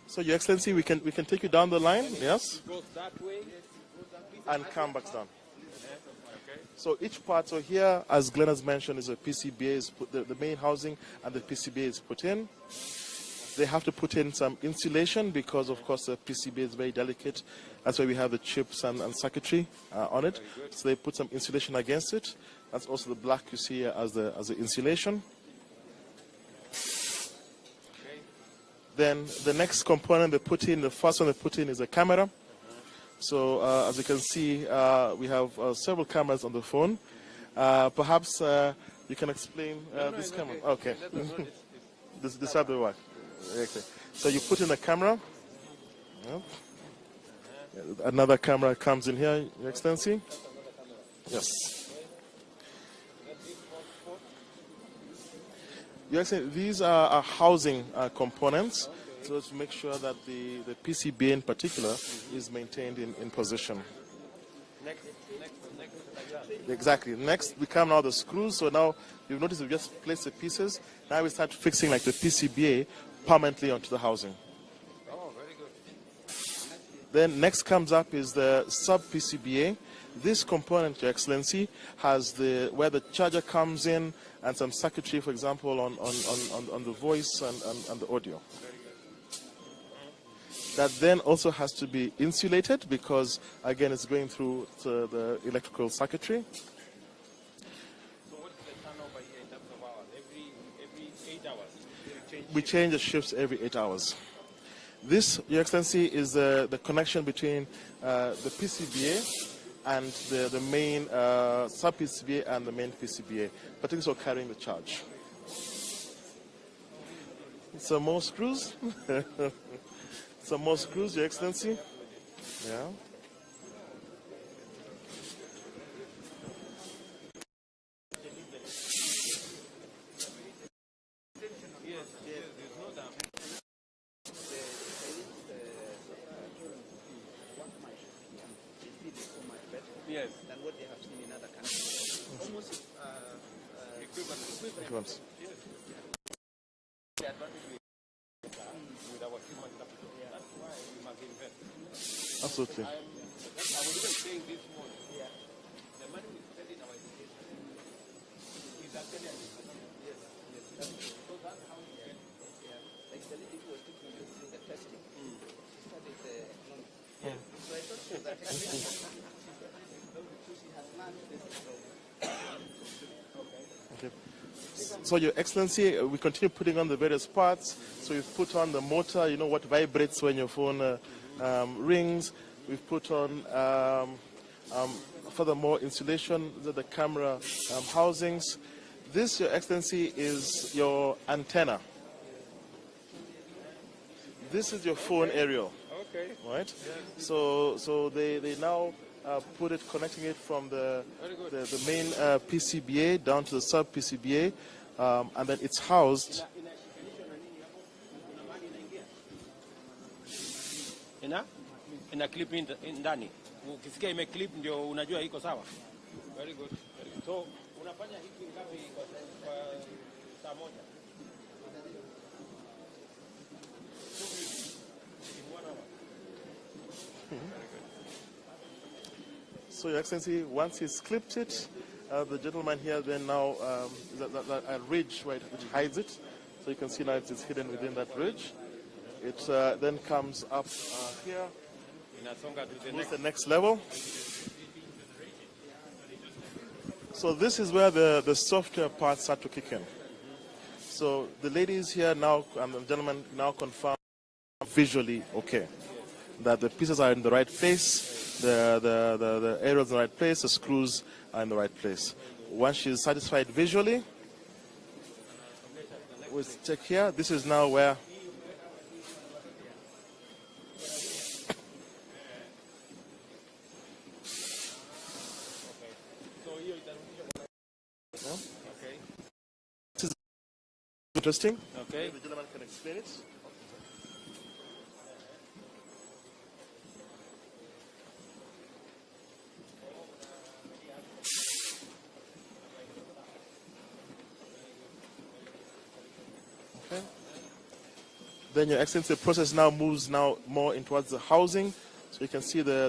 So, Your Excellency, we can take you down the line, yes?
It goes that way.
And come back down.
Okay.
So each part, so here, as Glenn has mentioned, is a PCBA, is put, the main housing and the PCBA is put in. They have to put in some insulation because, of course, the PCBA is very delicate. That's why we have the chips and circuitry on it. So they put some insulation against it. That's also the black you see here as the insulation. Then the next component they put in, the first one they put in is a camera. So as you can see, we have several cameras on the phone. Perhaps you can explain this camera. Okay. This other one. Okay. So you put in a camera. Yeah. Another camera comes in here, Your Excellency. Yes. Your Excellency, these are housing components, so to make sure that the PCBA in particular is maintained in position.
Next.
Exactly. Next, we come now the screws. So now you've noticed we just place the pieces. Now we start fixing like the PCBA permanently onto the housing.
Oh, very good.
Then next comes up is the sub-PCBA. This component, Your Excellency, has where the charger comes in and some circuitry, for example, on the voice and the audio. That then also has to be insulated because, again, it's going through the electrical circuitry.
So what is the turnover here in terms of hours? Every 8 hours?
We change the shifts every 8 hours. This, Your Excellency, is the connection between the PCBA and the main sub-PCBA and the main PCBA, particularly for carrying the charge. Some more screws. Some more screws, Your Excellency. Yeah.
Yes.
Than what they have seen in other countries. Almost equivalent.
Absolutely.
I was even saying this morning, the money we spend in our education is actually an investment. Yes. So that's how we get.
Like the lady who was taking you through the testing. She studied the economics.
Yes.
So I thought she was that she has learned this from.
Okay. So, Your Excellency, we continue putting on the various parts. So we've put on the motor, you know what vibrates when your phone rings. We've put on furthermore insulation, the camera housings. This, Your Excellency, is your antenna. This is your phone aerial.
Okay.
Right? So they now put it, connecting it from the main PCBA down to the sub PCBA, and then it's housed.
Ina clip ndani. Ukisikia ime clip ndio unajua iko sawa. Very good. So unafanya hiki ngapi kwa saa moja?
So, Your Excellency, once he's clipped it, the gentleman here then now a ridge, right, which hides it. So you can see now it's hidden within that ridge. It then comes up here. Moves the next level. So this is where the software parts start to kick in. So the ladies here now and the gentleman now confirm visually okay, that the pieces are in the right place, the aerials in the right place, the screws are in the right place. Once she's satisfied visually, we'll check here. This is now where this is interesting.
Okay.
The gentleman can explain it. Okay. Then, Your Excellency, the process now moves more in towards the housing. So you can see the